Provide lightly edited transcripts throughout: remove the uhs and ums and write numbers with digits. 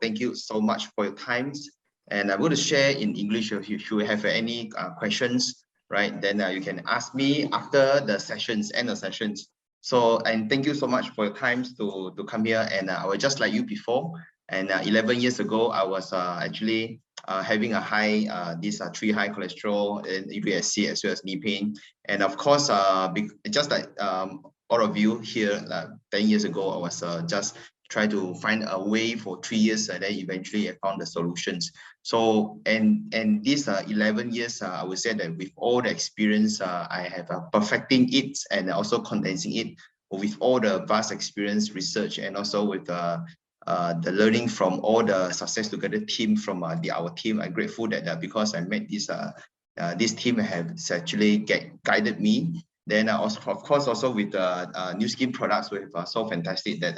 thank you so much for your times. And I'm going to share in English. If you have any questions, right, then you can ask me after the sessions, end the sessions. So, and thank you so much for your times to come here. And I was just like you before. And 11 years ago, I was actually having a high, these 3 high cholesterol and USC as well as knee pain. And of course, just like all of you here, 10 years ago, I was just try to find a way for 3 years, and then eventually I found the solutions. So, and these 11 years, I would say that with all the experience, I have perfecting it and also condensing it with all the vast experience, research, and also with the learning from all the Success Together team from our team. I'm grateful that because I met this team has actually guided me. Then also, of course, also with the Nu Skin products, we have so fantastic that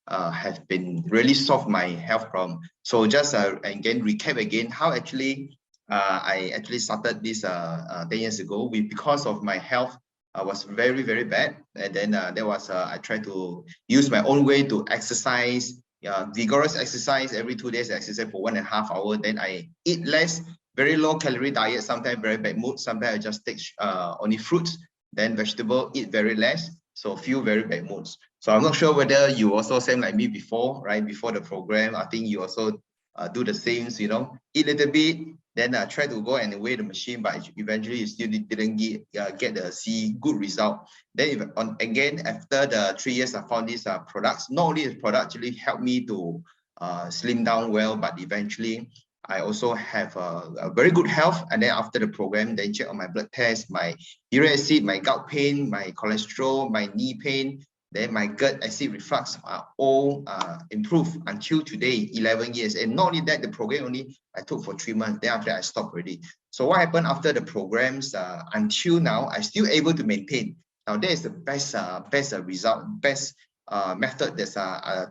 have been really solved my health problem. So just again, recap again, how actually I actually started this 10 years ago. Because of my health was very, very bad. And then there was, I tried to use my own way to exercise, vigorous exercise every 2 days, I exercise for 1.5 hours. Then I eat less, very low calorie diet, sometimes very bad mood. Sometimes I just take only fruits, then vegetable, eat very less. So feel very bad moods. So I'm not sure whether you also same like me before, right? Before the program, I think you also do the same, you know, eat a little bit, then try to go and weigh the machine, but eventually you still didn't get the see good result. Then again, after the 3 years, I found these products. Not only the product actually helped me to slim down well, but eventually I also have a very good health. And then after the program, then check on my blood test, my uric acid, my gout pain, my cholesterol, my knee pain, then my gut acid reflux are all improved until today, 11 years. And not only that, the program only I took for 3 months. Then after I stopped already. So what happened after the programs until now, I still able to maintain. Now that is the best result, best method that's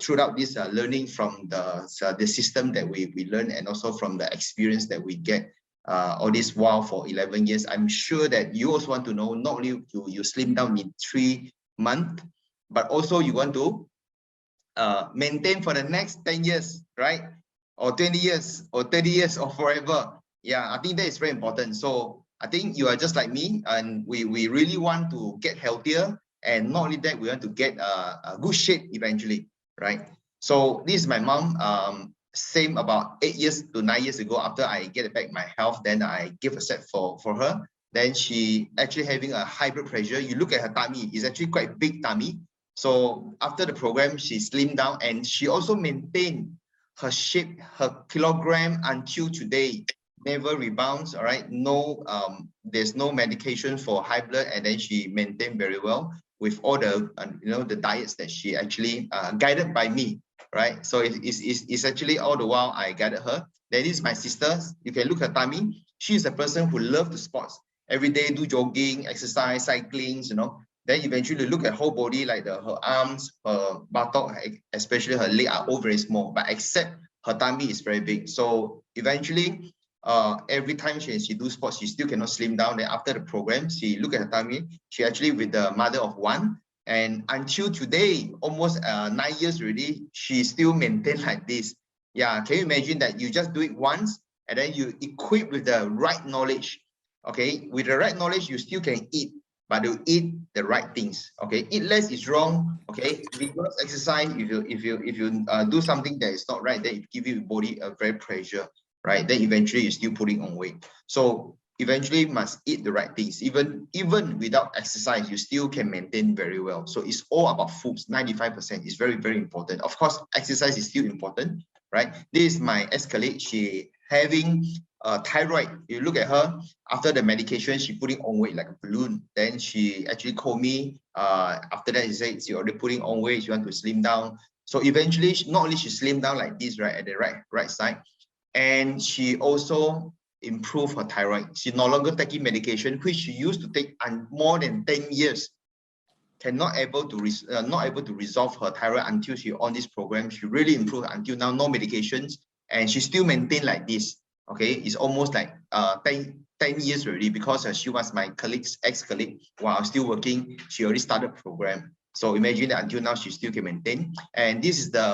throughout this learning from the system that we learn, and also from the experience that we get all this while for 11 years. I'm sure that you also want to know, not only you slim down in 3 months, but also you want to maintain for the next 10 years, right? Or 20 years, or 30 years, or forever. Yeah, I think that is very important. So I think you are just like me, and we really want to get healthier. And not only that, we want to get a good shape eventually, right? So this is my mom. Same about 8 years to 9 years ago, after I get back my health, then I give a set for her. Then she actually having a high blood pressure. You look at her tummy, it's actually quite big tummy. So after the program, she slimmed down, and she also maintained her shape, her kilogram until today. Never rebounds, all right? No, there's no medication for high blood, and then she maintained very well with all the the diets that she actually guided by me, right? So it's actually all the while I guided her. That is my sister. You can look at tummy. She's a person who loves the sports. Every day do jogging, exercise, cycling, you know. Then eventually look at whole body, like her arms, her buttock, especially her leg are all very small, but except her tummy is very big. So eventually, every time she do sports, she still cannot slim down. Then after the program, she look at her tummy. She actually with the mother of 1, and until today, almost 9 years already, she still maintain like this. Yeah, can you imagine that you just do it once, and then you equip with the right knowledge? Okay, with the right knowledge, you still can eat, but you eat the right things. Okay, eat less is wrong. Okay, vigorous exercise, if you do something that is not right, then it give your body a very pressure, right? Then eventually you're still putting on weight. So eventually must eat the right things. Even without exercise, you still can maintain very well. So it's all about foods. 95% is very, very important. Of course, exercise is still important, right? This is my ex-colleague. She having thyroid. You look at her, after the medication, she putting on weight like a balloon. Then she actually called me. After that, she said she already putting on weight. She want to slim down. So eventually, not only she slim down like this, right, at the right side, and she also improved her thyroid. She no longer taking medication, which she used to take more than 10 years. Not able to resolve her thyroid until she on this program. She really improved until now, no medications, and she still maintain like this. Okay, it's almost like 10 years already, because she was my ex-colleague while I was still working. She already started program. So imagine that until now, she still can maintain. And this is the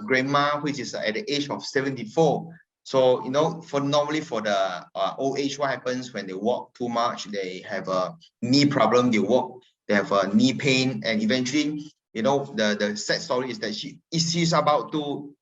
grandma, which is at the age of 74. So, you know, normally for the old age, what happens when they walk too much, they have a knee problem, they have a knee pain, and eventually, you know, the sad story is that she's about to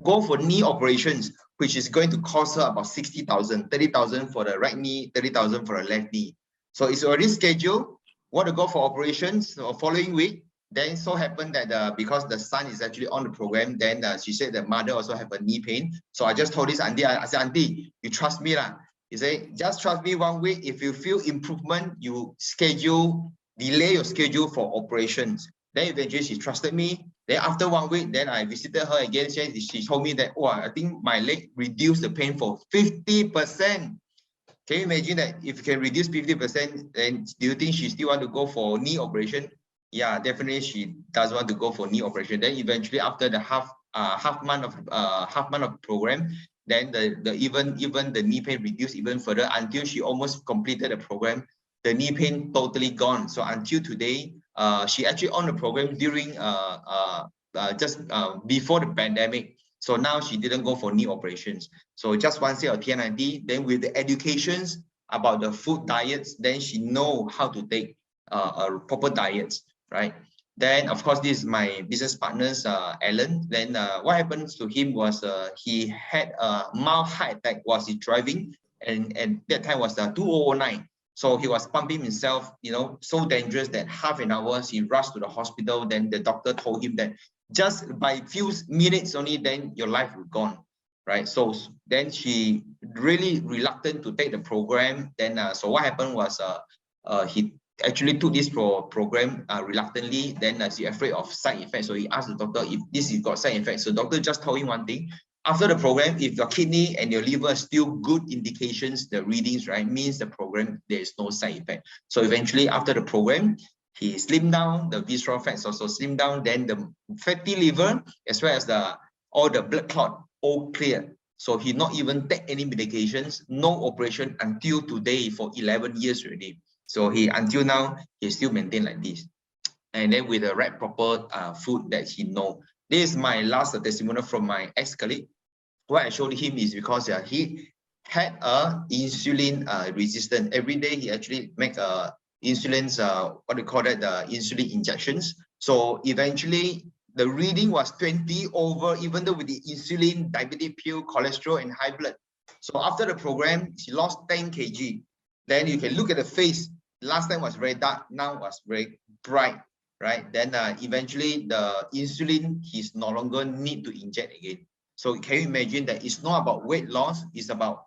go for knee operations, which is going to cost her about 60,000, 30,000 for the right knee, 30,000 for the left knee. So it's already scheduled, want to go for operations the following week. Then so happened that because the son is actually on the program, then she said the mother also have a knee pain. So I just told this auntie, I said, auntie, you trust me lah. He said, just trust me 1 week. If you feel improvement, you delay your schedule for operations. Then eventually she trusted me. Then after 1 week, then I visited her again. She told me that, oh, I think my leg reduced the pain for 50%. Can you imagine that if you can reduce 50%, then do you think she still want to go for knee operation? Yeah, definitely she does want to go for knee operation. Then eventually after the half month of program, then even the knee pain reduced even further until she almost completed the program. The knee pain totally gone. So until today, she actually on the program during just before the pandemic. So now she didn't go for knee operations. So just one set of TNID, then with the educations about the food diets, then she know how to take proper diets, right? Then of course, this is my business partner's Alan. Then what happens to him was he had a mild heart attack while he driving, and that time was 2009. So he was pumping himself, you know, so dangerous that half an hour he rushed to the hospital. Then the doctor told him that just by few minutes only, then your life will gone, right? So then she really reluctant to take the program. Then so what happened was he actually took this program reluctantly. Then he afraid of side effects, so he asked the doctor if this has got side effects. So doctor just told him one thing: after the program, if your kidney and your liver are still good indications, the readings, right, means the program, there is no side effect. So eventually after the program, he slimmed down, the visceral fats also slimmed down, then the fatty liver, as well as all the blood clot, all clear. So he not even take any medications, no operation until today for 11 years already. So until now, he still maintain like this. And then with the right proper food that he know. This is my last testimonial from my ex-colleague. What I showed him is because he had a insulin resistance. Every day he actually make insulin, what do you call that, the insulin injections. So eventually the reading was 20 over, even though with the insulin, diabetic pill, cholesterol, and high blood. So after the program, she lost 10 kg. Then you can look at the face. Last time was very dark, now was very bright, right? Then eventually the insulin, he's no longer need to inject again. So can you imagine that it's not about weight loss, it's about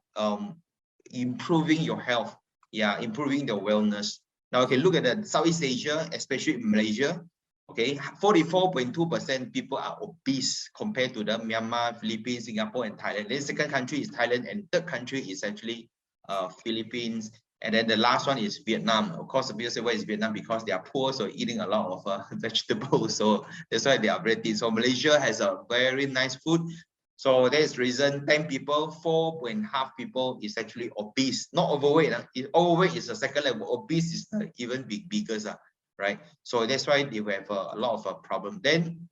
improving your health, yeah, improving the wellness. Now, okay, look at the Southeast Asia, especially Malaysia. Okay, 44.2% people are obese compared to the Myanmar, Philippines, Singapore, and Thailand. Then second country is Thailand, and third country is actually Philippines. And then the last one is Vietnam. Of course, people say, why is Vietnam? Because they are poor, so eating a lot of vegetables. So that's why they are very thin. So Malaysia has a very nice food. So there's reason 10 people, 4.5 people is actually obese, not overweight. Overweight is the second level. Obese is even bigger, right? So that's why they have a lot of a problem. Then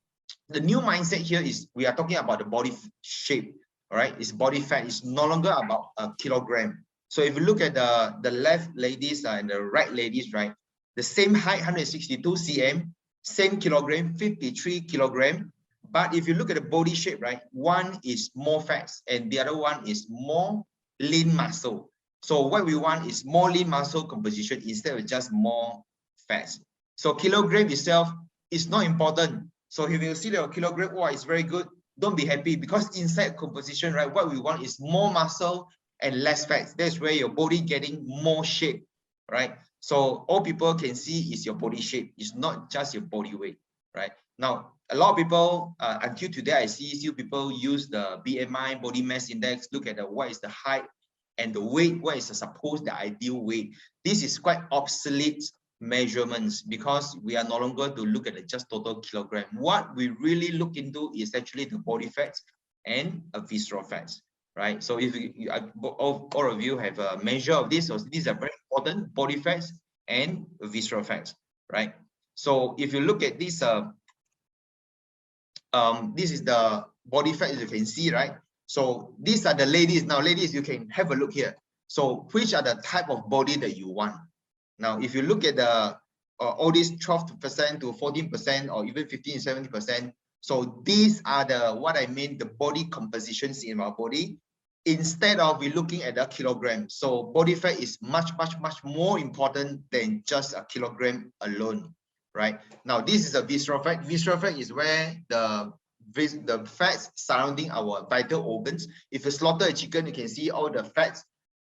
the new mindset here is we are talking about the body shape, all right? It's body fat. It's no longer about a kilogram. So if you look at the left ladies and the right ladies, right, the same height, 162 cm, same kilogram, 53 kilogram. But if you look at the body shape, right, one is more fats and the other one is more lean muscle. So what we want is more lean muscle composition instead of just more fats. So kilogram itself is not important. So if you see the kilogram, oh, it's very good, don't be happy, because inside composition, right, what we want is more muscle and less fats. That's where your body getting more shape, right? So all people can see is your body shape. It's not just your body weight, right? Now, a lot of people, until today, I see still people use the BMI, body mass index, look at what is the height and the weight, what is the supposed the ideal weight. This is quite obsolete measurements because we are no longer to look at just total kilogram. What we really look into is actually the body fats and visceral fats. Right, so if all of you have a measure of this, so these are very important: body fats and visceral fats, right? So if you look at this, this is the body fat, as you can see, right? So these are the ladies. Now, ladies, you can have a look here. So which are the type of body that you want? Now, if you look at the all these 12% to 14% or even 15, 70%, so these are the, what I mean, the body compositions in our body, instead of we looking at a kilogram. So body fat is much, much, much more important than just a kilogram alone, right? Now, this is a visceral fat. Visceral fat is where the fats surrounding our vital organs. If you slaughter a chicken, you can see all the fats,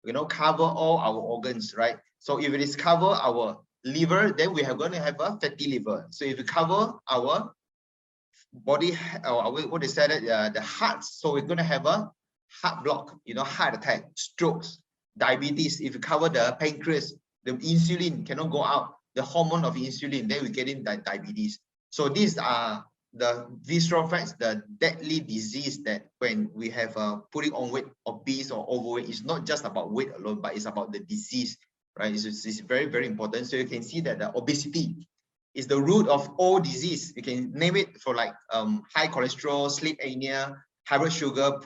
you know, cover all our organs, right? So if it is cover our liver, then we are going to have a fatty liver. So if you cover our body, or what is that, the heart, so we're going to have a heart block, you know, heart attack, strokes, diabetes. If you cover the pancreas, the insulin cannot go out, the hormone of insulin, then we get in diabetes. So these are the visceral fats, the deadly disease that when we have putting on weight, obese or overweight, it's not just about weight alone, but it's about the disease, right? It's very, very important. So you can see that the obesity is the root of all disease. You can name it for like high cholesterol, sleep apnea, high blood sugar,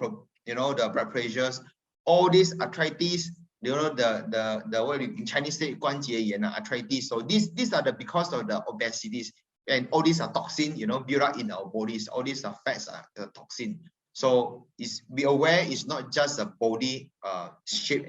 you know, the blood pressures, all these arthritis, you know, the what in Chinese say 关节炎, arthritis. So these are the because of the obesities, and all these are toxin, you know, built up in our bodies. All these are fats, are the toxin. So be aware, it's not just a body shape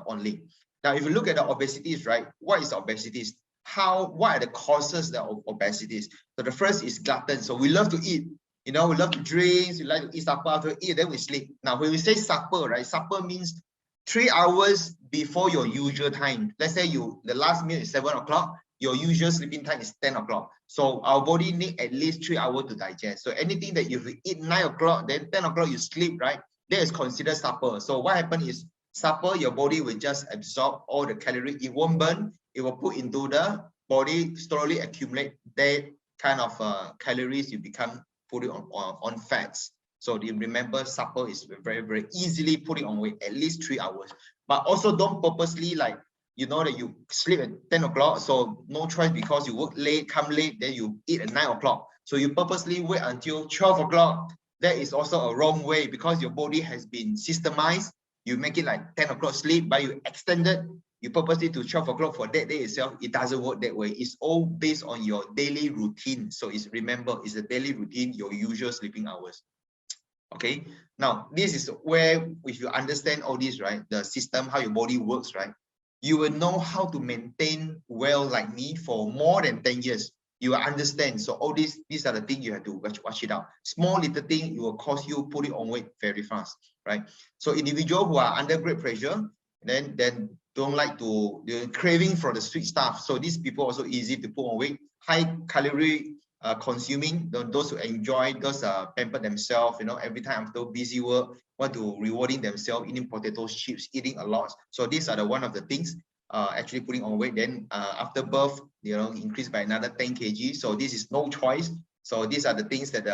only. Now, if you look at the obesities, right? What is obesities? What are the causes of obesities? So the first is glutton. So we love to eat, you know, we love to drink, we like to eat supper, after eat, then we sleep. Now, when we say supper, right? Supper means 3 hours before your usual time. Let's say the last meal is 7 o'clock, your usual sleeping time is 10 o'clock. So our body need at least 3 hours to digest. So anything that if you eat 9 o'clock, then 10 o'clock you sleep, right? That is considered supper. So what happens is supper, your body will just absorb all the calories. It won't burn. It will put into the body, slowly accumulate that kind of calories. You become putting on fats. So you remember, supper is very, very easily putting on weight, at least 3 hours. But also don't purposely, like, you know, that you sleep at 10 o'clock, so no choice because you work late, come late, then you eat at 9 o'clock. So you purposely wait until 12 o'clock. That is also a wrong way, because your body has been systemized. You make it like 10 o'clock sleep, but you extend it, you purposely to 12 o'clock for that day itself. It doesn't work that way. It's all based on your daily routine. So remember, it's a daily routine, your usual sleeping hours. Okay, now this is where, if you understand all this, right, the system, how your body works, right, you will know how to maintain well, like me, for more than 10 years. You will understand. So all these are the things you have to watch it out. Small little thing, it will cause you putting on weight very fast, right? So individuals who are under great pressure, then don't like to, they're craving for the sweet stuff. So these people also easy to put on weight. High calorie consuming, those who enjoy, those pamper themselves, you know, every time after busy work, want to rewarding themselves, eating potatoes, chips, eating a lot. So these are the one of the things actually putting on weight. Then after birth, you know, increased by another 10 kg. So this is no choice. So these are the things that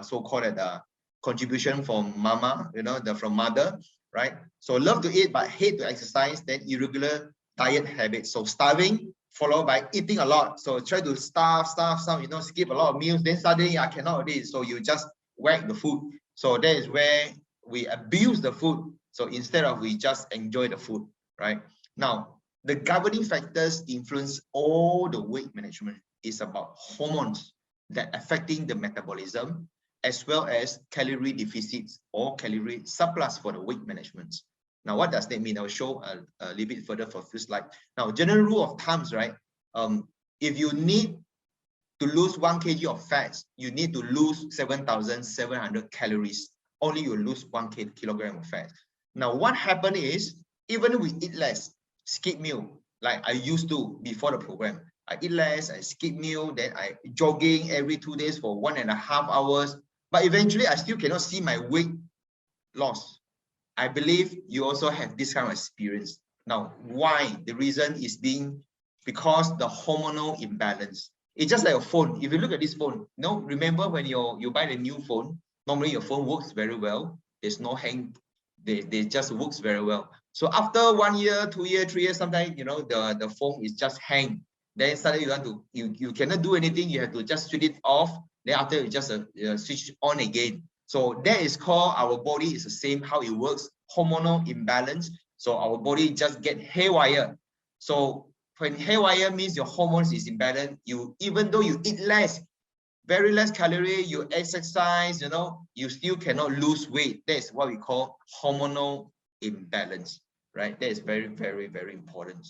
so-called contribution from mama, you know, from mother, right? So love to eat but hate to exercise. Then irregular diet habits. So starving followed by eating a lot. So try to starve, you know, skip a lot of meals. Then suddenly I cannot eat. So you just whack the food. So that is where we abuse the food. So instead of we just enjoy the food, right? Now, the governing factors influence all the weight management is about hormones that affecting the metabolism, as well as calorie deficits or calorie surplus for the weight management. Now, what does that mean? I'll show a little bit further for this slide. Now, general rule of thumbs, right? If you need to lose 1 kg of fats, you need to lose 7,700 calories. Only you lose 1 kilogram of fat. Now, what happened is, even we eat less, skip meal, like I used to before the program. I eat less, I skip meal, then I jogging every 2 days for 1.5 hours. But eventually, I still cannot see my weight loss. I believe you also have this kind of experience. Now, why? The reason is because the hormonal imbalance. It's just like a phone. If you look at this phone, you know, remember when you buy the new phone, normally your phone works very well. There's no hang. They just works very well. So after 1 year, 2 years, 3 years, sometimes, you know, the phone is just hang. Then suddenly you want to, you cannot do anything. You have to just switch it off. Then after you just switch on again. So that is called, our body is the same how it works, hormonal imbalance. So our body just get haywire. So when haywire means your hormones is imbalanced, you, even though you eat less, very less calorie, you exercise, you know, you still cannot lose weight. That's what we call hormonal imbalance, right? That is very, very, very important.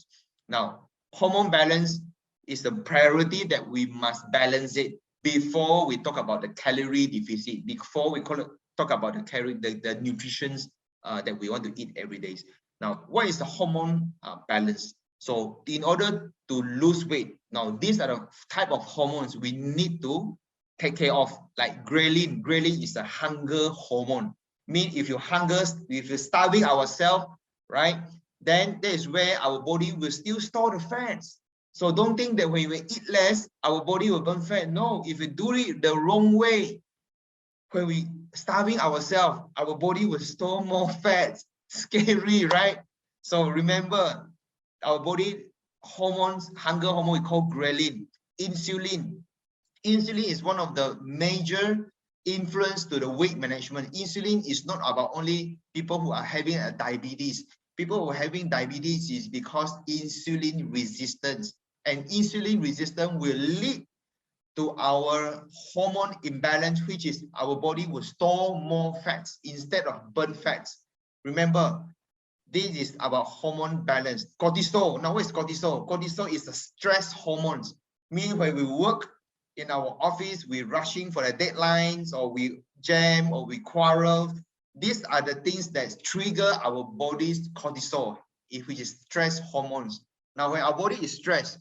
Now, hormone balance is the priority that we must balance it before we talk about the calorie deficit, before we talk about the nutrition that we want to eat every day. Now, what is the hormone balance? So in order to lose weight, now these are the type of hormones we need to take care of, like ghrelin. Ghrelin is a hunger hormone. Mean if you hunger, if you're starving ourselves, right? Then that is where our body will still store the fats. So don't think that when we eat less, our body will burn fat. No, if we do it the wrong way, when we starving ourselves, our body will store more fats. Scary, right? So remember, our body hormones, hunger hormone, we call ghrelin, insulin. Insulin is one of the major influence to the weight management. Insulin is not about only people who are having a diabetes. People who are having diabetes is because insulin resistance, and insulin resistance will lead to our hormone imbalance, which is our body will store more fats instead of burn fats. Remember, this is about hormone balance. Cortisol. Now, what is cortisol? Cortisol is the stress hormones. Meaning when we work in our office, we're rushing for the deadlines, or we jam, or we quarrel. These are the things that trigger our body's cortisol, which is stress hormones. Now, when our body is stressed,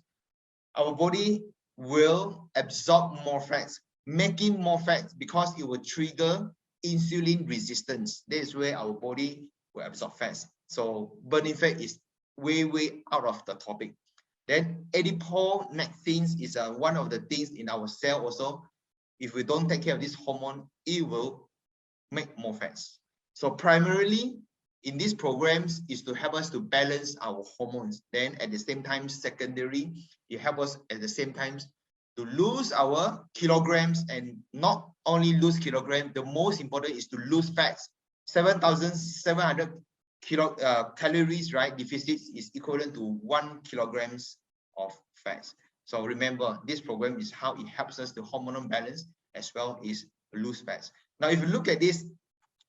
our body will absorb more fats, making more fats because it will trigger insulin resistance. That is where our body will absorb fats. So burning fat is way, way out of the topic. Then adiponectin is one of the things in our cell also. If we don't take care of this hormone, it will make more fats. So primarily in these programs is to help us to balance our hormones. Then at the same time, secondary, it helps us at the same time to lose our kilograms, and not only lose kilograms, the most important is to lose fats. 7,700 calories, right? Deficit is equivalent to 1 kilograms of fats. So remember, this program is how it helps us to hormonal balance as well as lose fats. Now, if you look at this,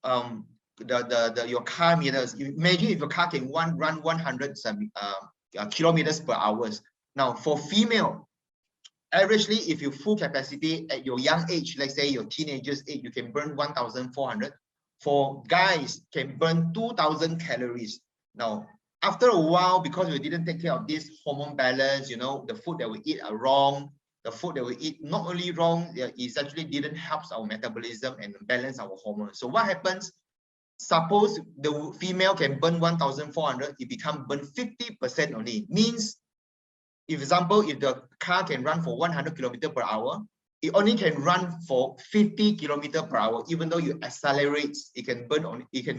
your car meters, imagine if your car can run 100 kilometers per hour. Now, for female, averagely, if you full capacity at your young age, let's say your teenager's age, you can burn 1,400. For guys, can burn 2,000 calories. Now, after a while, because we didn't take care of this hormone balance, you know, the food that we eat are wrong. The food that we eat not only wrong, it actually didn't help our metabolism and balance our hormones. So what happens? Suppose the female can burn 1,400, it becomes burn 50% only. Means, for example, if the car can run for 100 kilometers per hour, it only can run for 50 kilometers per hour. Even though you accelerate, it can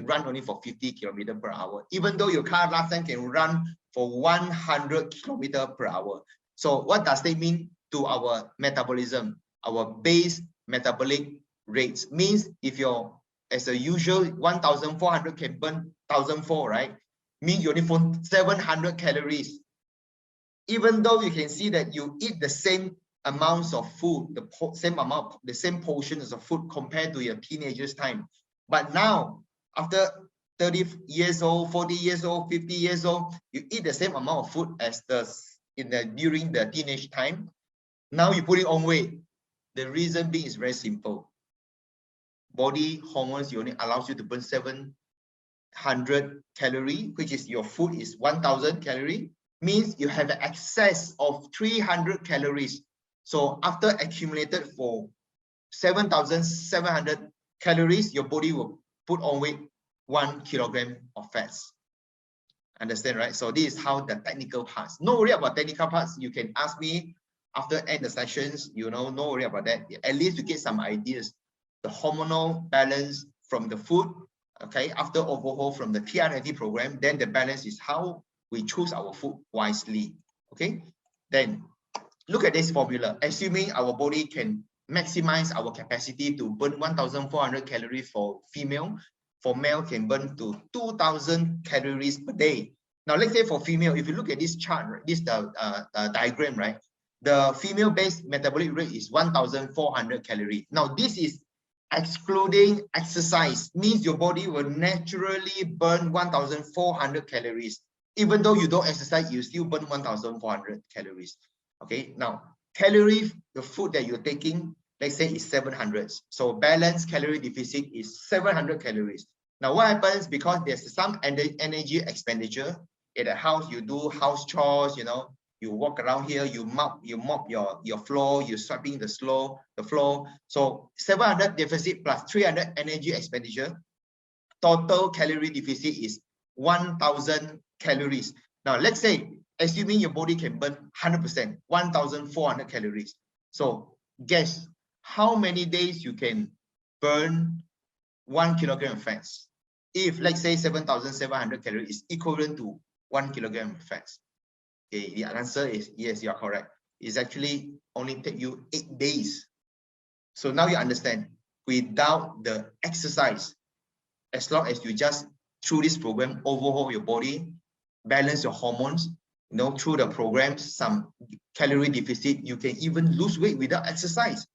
run only for 50 kilometers per hour. Even though your car last time can run for 100 kilometers per hour. So what does that mean to our metabolism? Our base metabolic rates means if you're, as a usual, 1,400 can burn 1,004, right? Means you only burn 700 calories. Even though you can see that you eat the same amounts of food, the same portions of food compared to your teenager's time. But now, after 30 years old, 40 years old, 50 years old, you eat the same amount of food as during the teenage time. Now you put it on weight. The reason being is very simple. Body hormones only allows you to burn 700 calories, which is your food is 1,000 calories. Means you have an excess of 300 calories. So after accumulated for 7,700 calories, your body will put on weight 1 kilogram of fats. Understand, right? So this is how the technical parts. No worry about technical parts. You can ask me after end the sessions, you know, no worry about that. At least you get some ideas. The hormonal balance from the food, okay, after overhaul from the TR90 program, then the balance is how we choose our food wisely. Okay, then look at this formula. Assuming our body can maximize our capacity to burn 1,400 calories for female, for male can burn to 2,000 calories per day. Now, let's say for female, if you look at this chart, right, this diagram, right, the female-based metabolic rate is 1,400 calories. Now, this is excluding exercise, means your body will naturally burn 1,400 calories. Even though you don't exercise, you still burn 1,400 calories. Okay, now calorie, the food that you're taking, let's say is 700. So balanced calorie deficit is 700 calories. Now what happens, because there's some energy expenditure at the house, you do house chores, you know, you walk around here, you mop your floor, you're swiping the floor. So 700 deficit plus 300 energy expenditure, total calorie deficit is 1,000 calories. Now let's say, assuming your body can burn 100%, 1,400 calories. So guess how many days you can burn 1 kilogram of fats? If let's say 7,700 calories is equivalent to 1 kilogram of fats. Okay, the answer is yes, you are correct. It's actually only take you 8 days. So now you understand, without the exercise, as long as you just through this program overhaul your body, balance your hormones, you know, through the programs, some calorie deficit, you can even lose weight without exercise.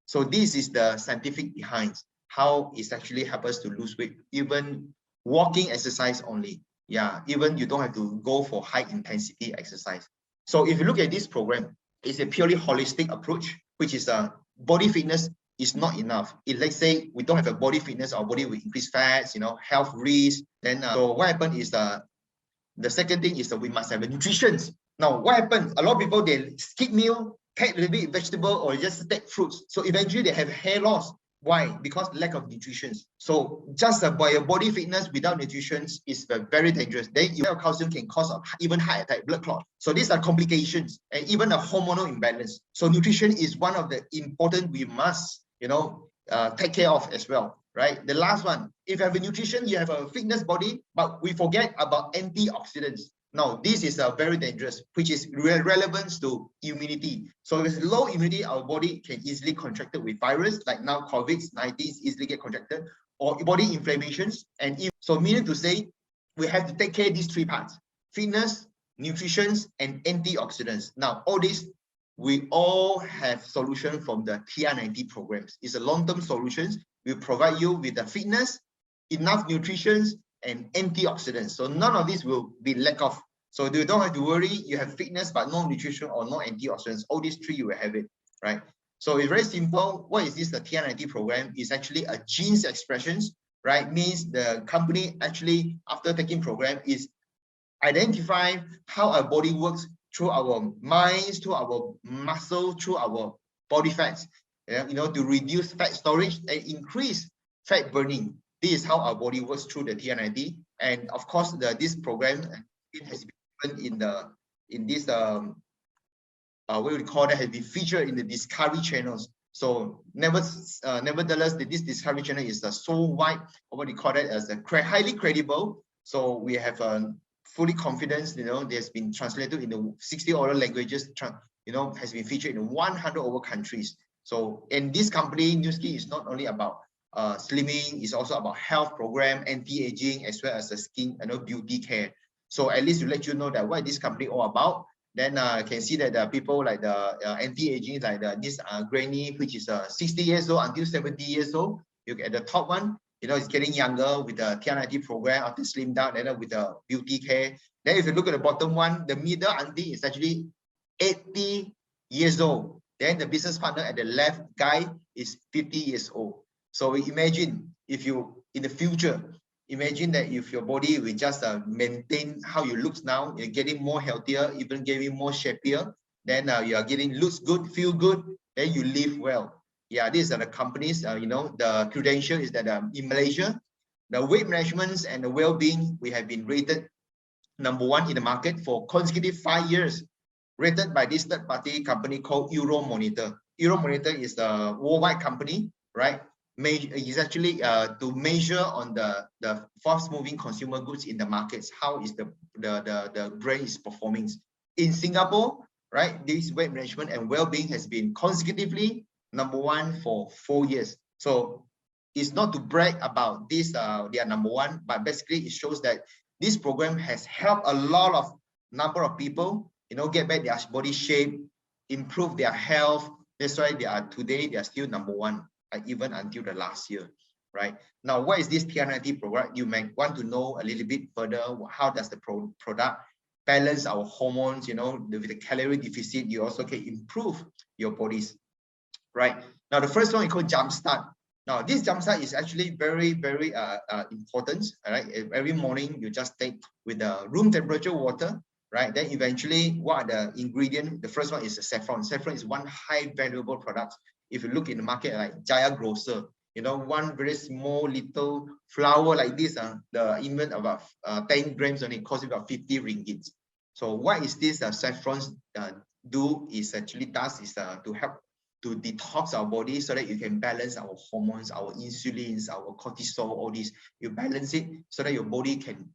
So this is the scientific behind how it actually helps us to lose weight, even walking exercise only. Yeah, even you don't have to go for high intensity exercise. So if you look at this program, it's a purely holistic approach, which is body fitness is not enough. If let's say we don't have a body fitness, our body will increase fats, you know, health risks. Then so what happens is the second thing is that we must have a nutrition. Now, what happens? A lot of people, they skip meal, take a little bit vegetable, or just take fruits. So eventually they have hair loss. Why? Because lack of nutrition. So just by your body fitness without nutrition is very dangerous. Then your calcium can cause even heart attack, blood clot. So these are complications and even a hormonal imbalance. So nutrition is one of the important we must, you know, take care of as well. Right? The last one, if you have a nutrition, you have a fitness body, but we forget about antioxidants. Now, this is very dangerous, which is relevant to immunity. So with low immunity, our body can easily contract with virus, like now COVID-19 easily get contracted, or body inflammations. And so meaning to say, we have to take care of these three parts: fitness, nutrition, and antioxidants. Now, all these, we all have solution from the TR90 programs. It's a long-term solutions. We provide you with the fitness, enough nutrition, and antioxidants. So none of this will be lack of. So you don't have to worry, you have fitness but no nutrition or no antioxidants. All these three you will have it, right? So it's very simple. What is this? The TR90 program is actually a genes expressions, right? Means the company actually, after taking program, is identify how our body works through our minds, through our muscle, through our body fats, you know, to reduce fat storage and increase fat burning. This is how our body works through the TR90. And of course, this program, it has been in this what we call that, has been featured in the Discovery channels. So nevertheless, this Discovery channel is so wide, or what we call it as a highly credible. So we have fully confidence, you know, there's been translated into 60 other languages, you know, has been featured in 100 over countries. So in this company, Newski is not only about slimming, it's also about health program, anti-aging, as well as the skin, you know, beauty care. So at least to let you know that what this company all about. Then can see that the people like the anti-aging, like this granny, which is 60 years old until 70 years old. You get the top one, you know, it's getting younger with the TR90 program after slim down, and then with the beauty care. Then if you look at the bottom one, the middle auntie is actually 80 years old. Then the business partner at the left guy is 50 years old. So imagine if you, in the future, imagine that if your body will just maintain how you look now, you're getting more healthier, even getting more shapier, then you are getting looks good, feel good, then you live well. Yeah, these are the companies, you know, the credential is that in Malaysia, the weight management and the well-being, we have been rated #1 in the market for consecutive 5 years, rated by this third-party company called Euromonitor. Euromonitor is a worldwide company, right? Is actually to measure on the fast-moving consumer goods in the markets, how is the brand is performing. In Singapore, right? This weight management and well-being has been consecutively #1 for 4 years. So it's not to brag about this, they are #1, but basically it shows that this program has helped a lot of number of people, get back their body shape, improve their health. That's why they are still #1, even until the last year, right? Now, what is this TR90 product? You may want to know a little bit further. How does the product balance our hormones? With the calorie deficit, you also can improve your bodies, right? Now, the first one is called Jumpstart. Now, this Jumpstart is actually very, very important. All right, every morning you just take with the room temperature water, right? Then eventually, what are the ingredients? The first one is the saffron. Saffron is one high valuable product. If you look in the market, like Jaya Grocer, one very small little flower like this, the even about 10 grams only costs about 50 ringgit. So what is this saffron do is actually to help to detox our body so that you can balance our hormones, our insulins, our cortisol, all these. You balance it so that your body can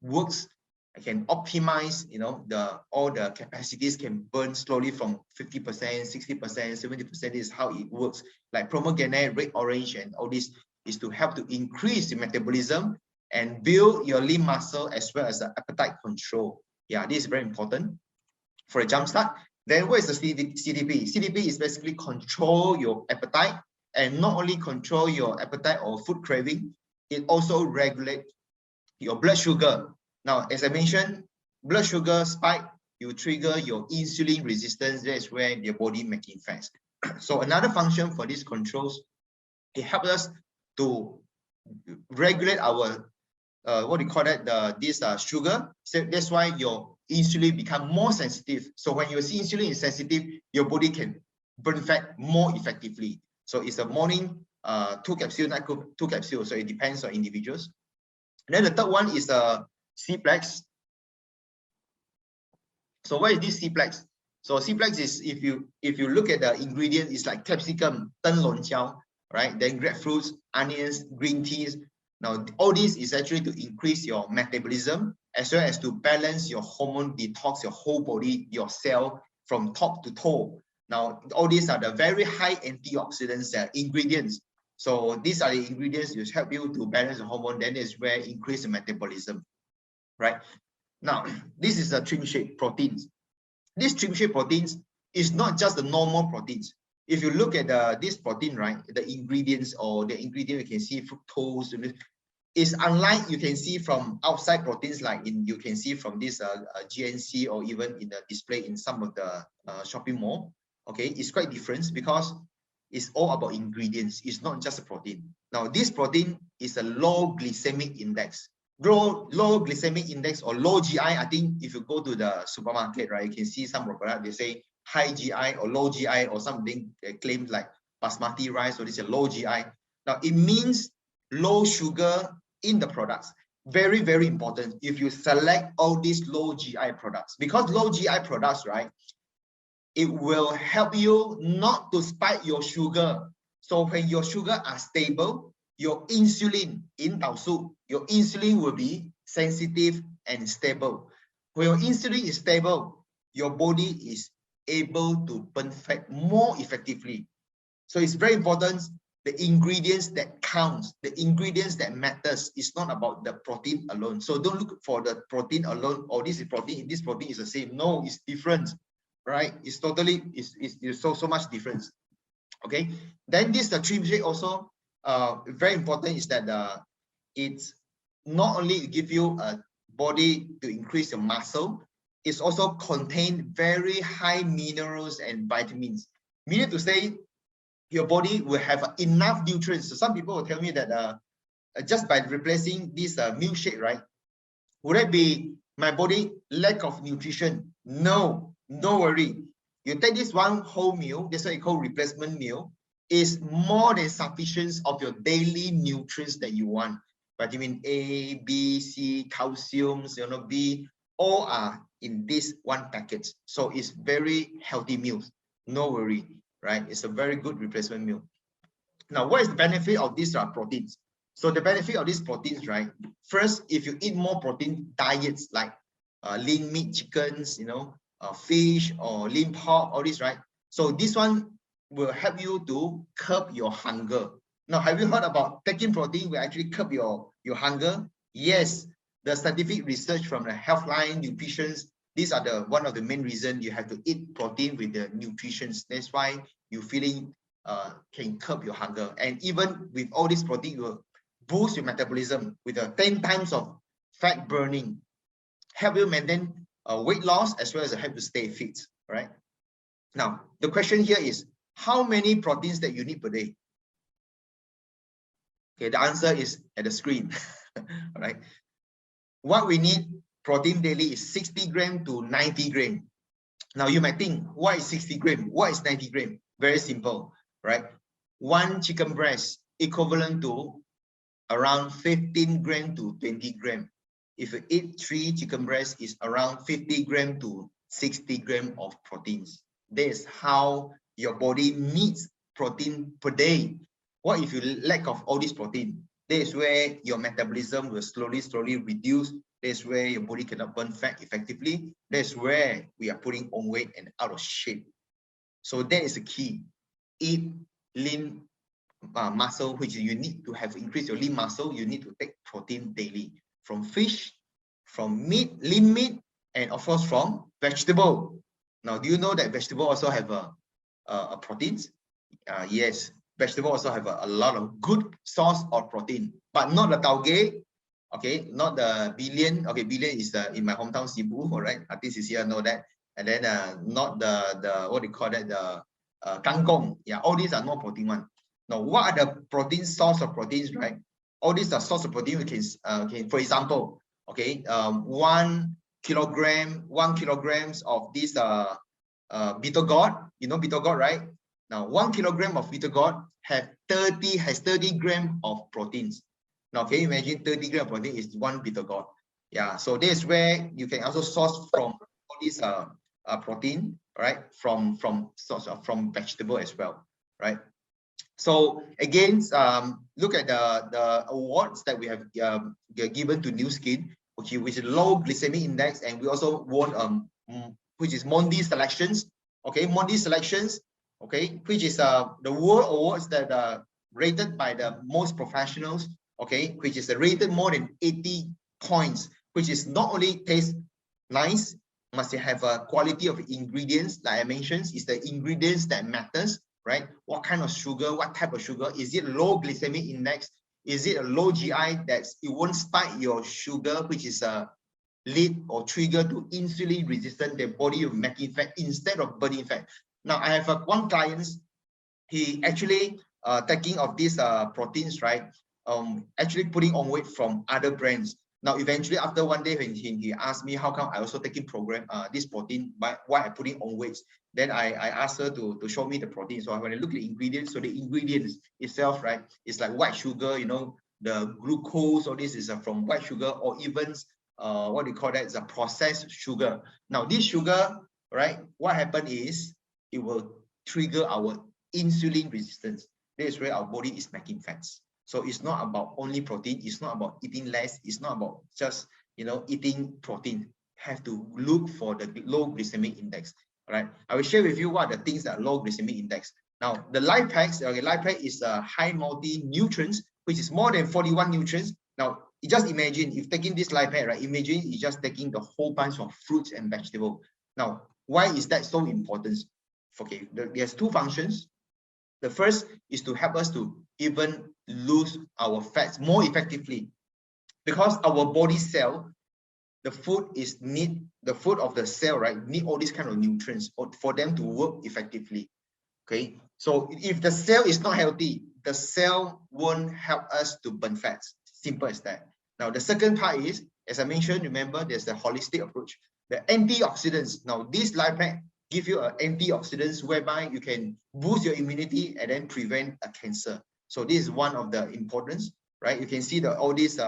optimize, all the capacities can burn slowly from 50%, 60%, 70% is how it works. Like pomegranate, red, orange, and all this is to help to increase the metabolism and build your lean muscle as well as the appetite control. Yeah, this is very important for a jumpstart. Then what is the CDP? CDP is basically control your appetite, and not only control your appetite or food craving, it also regulates your blood sugar. Now, as I mentioned, blood sugar spike, you trigger your insulin resistance. That's where your body making fats. So another function for these controls, it helps us to regulate our what do you call that? This sugar. So that's why your insulin become more sensitive. So when your insulin is sensitive, your body can burn fat more effectively. So it's a morning 2 capsules, night 2 capsules. So it depends on individuals. And then the third one is C-Plex. So what is this C-Plex? So C-Plex is, if you look at the ingredient, it's like capsicum, tenlonjiao, right? Then grapefruits, onions, green teas. Now, all this is actually to increase your metabolism as well as to balance your hormone detox, your whole body, your cell from top to toe. Now, all these are the very high antioxidants ingredients. So these are the ingredients which help you to balance the hormone. Then is where increase the metabolism, right? Now, this is the trim shape proteins. These trim shape proteins is not just the normal proteins. If you look at this protein, right, the ingredients or the ingredient, you can see fructose. Is unlike you can see from outside proteins, like you can see from this GNC or even in the display in some of the shopping mall. Okay, it's quite different because it's all about ingredients. It's not just a protein. Now, this protein is a low glycemic index. Low glycemic index or low GI. I think if you go to the supermarket, right, you can see some product, they say high GI or low GI or something. They claim like basmati rice or this is a low GI. Now, it means low sugar in the products. Very, very important if you select all these low GI products, because low GI products, right, it will help you not to spike your sugar. So when your sugar are stable, your insulin your insulin will be sensitive and stable. When your insulin is stable, your body is able to burn fat more effectively. So it's very important. The ingredients that counts, the ingredients that matters, is not about the protein alone. So don't look for the protein alone. Oh, this is protein. This protein is the same. No, it's different, right? It's totally it's so much difference. Okay. Then this the trim shape also very important is that it's not only give you a body to increase your muscle, it's also contain very high minerals and vitamins. Meaning to say, your body will have enough nutrients. So some people will tell me that just by replacing this milkshake, right, would it be my body lack of nutrition? No, no worry. You take this one whole meal, that's what you call replacement meal, is more than sufficient of your daily nutrients that you want. Vitamin A, B, C, calcium, B, all are in this one package. So it's very healthy meals. No worry, right? It's a very good replacement meal. Now, what is the benefit of these proteins? So the benefit of these proteins, right? First, if you eat more protein diets like lean meat chickens, fish or lean pork, all this, right? So this one will help you to curb your hunger. Now, have you heard about taking protein will actually curb your hunger? Yes, the scientific research from the Healthline Nutrition, these are the one of the main reasons you have to eat protein with the nutrition. That's why you feeling can curb your hunger. And even with all this protein, you will boost your metabolism with 10 times of fat burning, help you maintain weight loss as well as help you stay fit, right? Now, the question here is, how many proteins that you need per day? Okay, the answer is at the screen. All right. What we need protein daily is 60 gram to 90 gram. Now you might think, why is 60 gram? Why is 90 gram? Very simple, right? One chicken breast equivalent to around 15 gram to 20 gram. If you eat 3 chicken breasts, it's around 50 gram to 60 gram of proteins. That is how your body needs protein per day. What if you lack of all this protein? That is where your metabolism will slowly reduce. That's where your body cannot burn fat effectively. That's where we are putting on weight and out of shape. So that is the key. Eat lean muscle, which you need to have increase your lean muscle. You need to take protein daily from fish, from meat, lean meat, and of course from vegetable. Now, do you know that vegetable also have a proteins? Yes, vegetable also have a lot of good source of protein, but not the tauge. Okay, not the billion. Okay, billion is in my hometown Cebu. All right, artists is here know that. And then not the what do you call that, the kangkong. Yeah, all these are not protein one. Now, what are the protein source of proteins, right? All these are source of protein. We can, for example, okay, 1 kilograms of this bitter gourd. You know bitter gourd, right? Now, 1 kilogram of bitter gourd has 30 grams of proteins. Now, can you imagine 30 grams of protein is 1 bitter gourd? Yeah, so this is where you can also source from all these protein, right? From vegetable as well, right? So again, look at the awards that we have given to Nu Skin, okay, which is low glycemic index, and we also won which is Mondi Selections, okay, Mondi Selections, okay, which is the world awards that are rated by the most professionals, okay, which is rated more than 80 points, which is not only taste nice, must have a quality of ingredients. Like I mentioned, it's the ingredients that matters, right? What kind of sugar, what type of sugar? Is it low glycemic index? Is it a low GI that it won't spike your sugar, which is a lead or trigger to insulin resistant, the body of making fat instead of burning fat. Now I have one client, he actually taking of these proteins, right? Actually putting on weight from other brands. Now, eventually, after one day, when he asked me how come I also taking this protein, why I putting on weight, then I asked her to show me the protein. So when I look at the ingredients, so the ingredients itself, right, it's like white sugar, you know, the glucose, all this is from white sugar, or even what do you call that? It's a processed sugar. Now, this sugar, right, what happened is it will trigger our insulin resistance. That is where our body is making fats. So it's not about only protein. It's not about eating less. It's not about just, you know, eating protein. Have to look for the low glycemic index. All right. I will share with you what are the things that are low glycemic index. Now, the life packs, okay, life pack is a high multi-nutrients, which is more than 41 nutrients. Now, you just imagine if taking this life pack, right? Imagine you're just taking the whole bunch of fruits and vegetables. Now, why is that so important? Okay, there's two functions. The first is to help us to even lose our fats more effectively, because our body cell, the food of the cell, right, need all these kind of nutrients for them to work effectively. Okay, so if the cell is not healthy, the cell won't help us to burn fats. Simple as that. Now, the second part is, as I mentioned, remember there's the holistic approach, the antioxidants. Now, this life pack give you an antioxidants whereby you can boost your immunity and then prevent a cancer. So this is one of the importance, right? You can see all these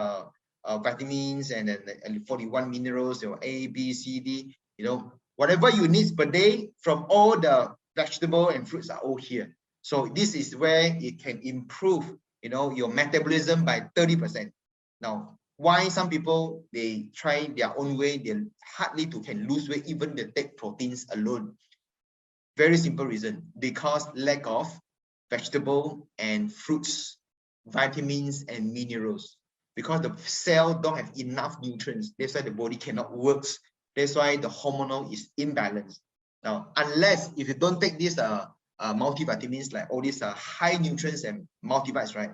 vitamins and then 41 minerals, your A, B, C, D, you know, whatever you need per day from all the vegetable and fruits are all here. So this is where it can improve, you know, your metabolism by 30%. Now, why some people, they try their own way, they hardly can lose weight, even they take proteins alone. Very simple reason, because lack of vegetable and fruits, vitamins and minerals. Because the cell don't have enough nutrients, that's why the body cannot work. That's why the hormonal is imbalanced. Now, unless if you don't take these multivitamins, like all these high nutrients and multivites, right?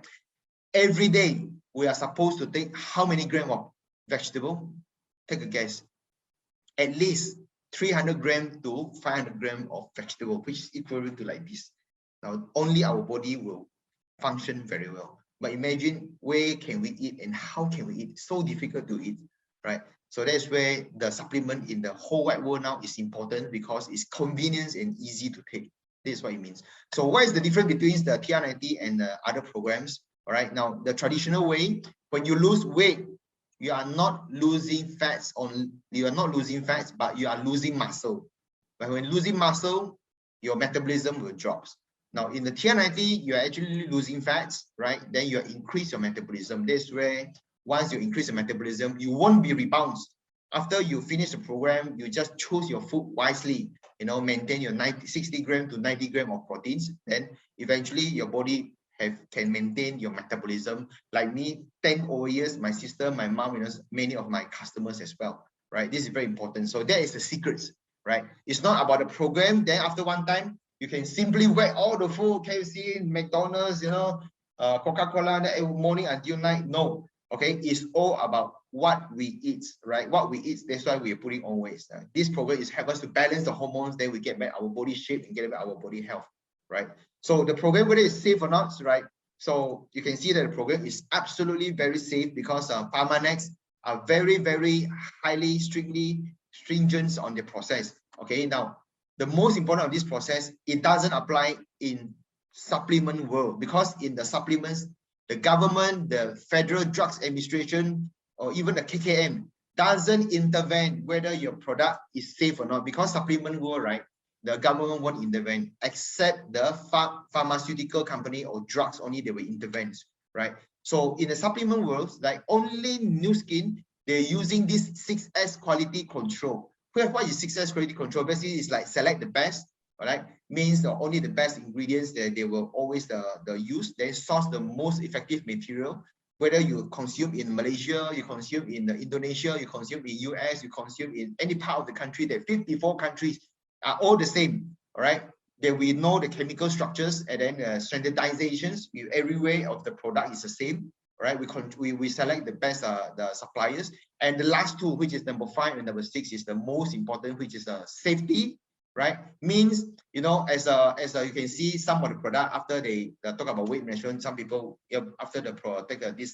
Every day we are supposed to take how many grams of vegetable? Take a guess. At least 300 grams to 500 grams of vegetable, which is equivalent to like this. Now, only our body will function very well. But imagine where can we eat and how can we eat? It's so difficult to eat, right? So that's where the supplement in the whole wide world now is important, because it's convenient and easy to take. This is what it means. So what is the difference between the TR90 and the other programs? All right, now the traditional way, when you lose weight, you are not losing fats but you are losing muscle. But when losing muscle, your metabolism will drop. Now in the TR90, you're actually losing fats, right? Then you increase your metabolism. That's where once you increase your metabolism, you won't be rebound. After you finish the program, you just choose your food wisely, maintain your 60 grams to 90 grams of proteins. Then eventually your body can maintain your metabolism. Like me, 10 over years, my sister, my mom, many of my customers as well, right? This is very important. So that is the secrets, right? It's not about the program. Then after one time, you can simply whack all the food, KFC, McDonald's, Coca-Cola, morning until night. No, okay? It's all about what we eat, right? What we eat, that's why we are putting on weight. This program is help us to balance the hormones, then we get back our body shape and get back our body health, right? So the program, whether it's safe or not, right? So you can see that the program is absolutely very safe, because Pharmanex are very, very highly, strictly stringent on the process. Okay, now the most important of this process, it doesn't apply in supplement world, because in the supplements, the government, the Federal Drugs Administration, or even the KKM doesn't intervene whether your product is safe or not, because supplement world, right? The government won't intervene, except the pharmaceutical company or drugs, only they will intervene, right? So in the supplement world, like only Nu Skin, they're using this 6S quality control. What is 6S quality control? Basically, it's like select the best, right? Means only the best ingredients that they will always use. They source the most effective material. Whether you consume in Malaysia, you consume in Indonesia, you consume in US, you consume in any part of the country, there are 54 countries, are all the same, all right? Then we know the chemical structures, and then standardizations. Every way of the product is the same, right? We select the best the suppliers, and the last two, which is number 5 and number 6, is the most important, which is safety, right? Means as you can see, some of the product, after they talk about weight management, some people after the take this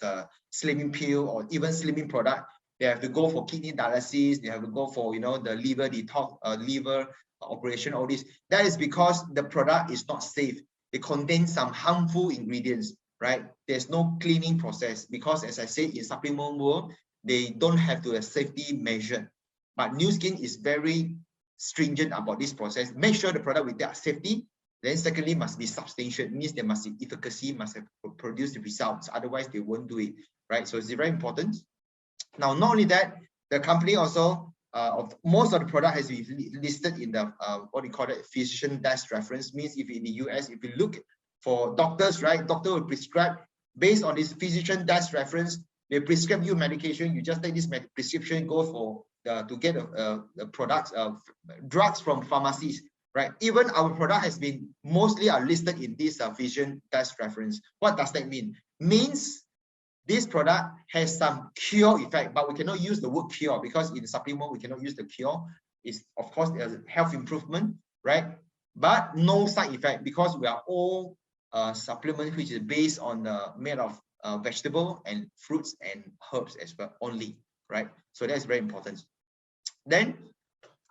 slimming pill or even slimming product, they have to go for kidney dialysis, they have to go for the liver detox, liver operation, all this. That is because the product is not safe. It contains some harmful ingredients, right? There's no cleaning process, because as I said, in supplement world, they don't have to a safety measure. But Nu Skin is very stringent about this process. Make sure the product with that safety. Then secondly, must be substantial. It means there must be efficacy, must have produced the results. Otherwise, they won't do it, right? So it's very important. Now, not only that, the company also, most of the product has been listed in the what we call it, physician desk reference. Means if in the US, if you look for doctors, right, doctor will prescribe based on this physician desk reference. They prescribe you medication. You just take this prescription, go for to get the products, drugs from pharmacies, right? Even our product has been mostly are listed in this physician desk reference. What does that mean? Means this product has some cure effect, but we cannot use the word cure, because in the supplement we cannot use the cure. It's of course a health improvement, right? But no side effect, because we are all supplement which is based on made of vegetable and fruits and herbs as well only, right? So that's very important. Then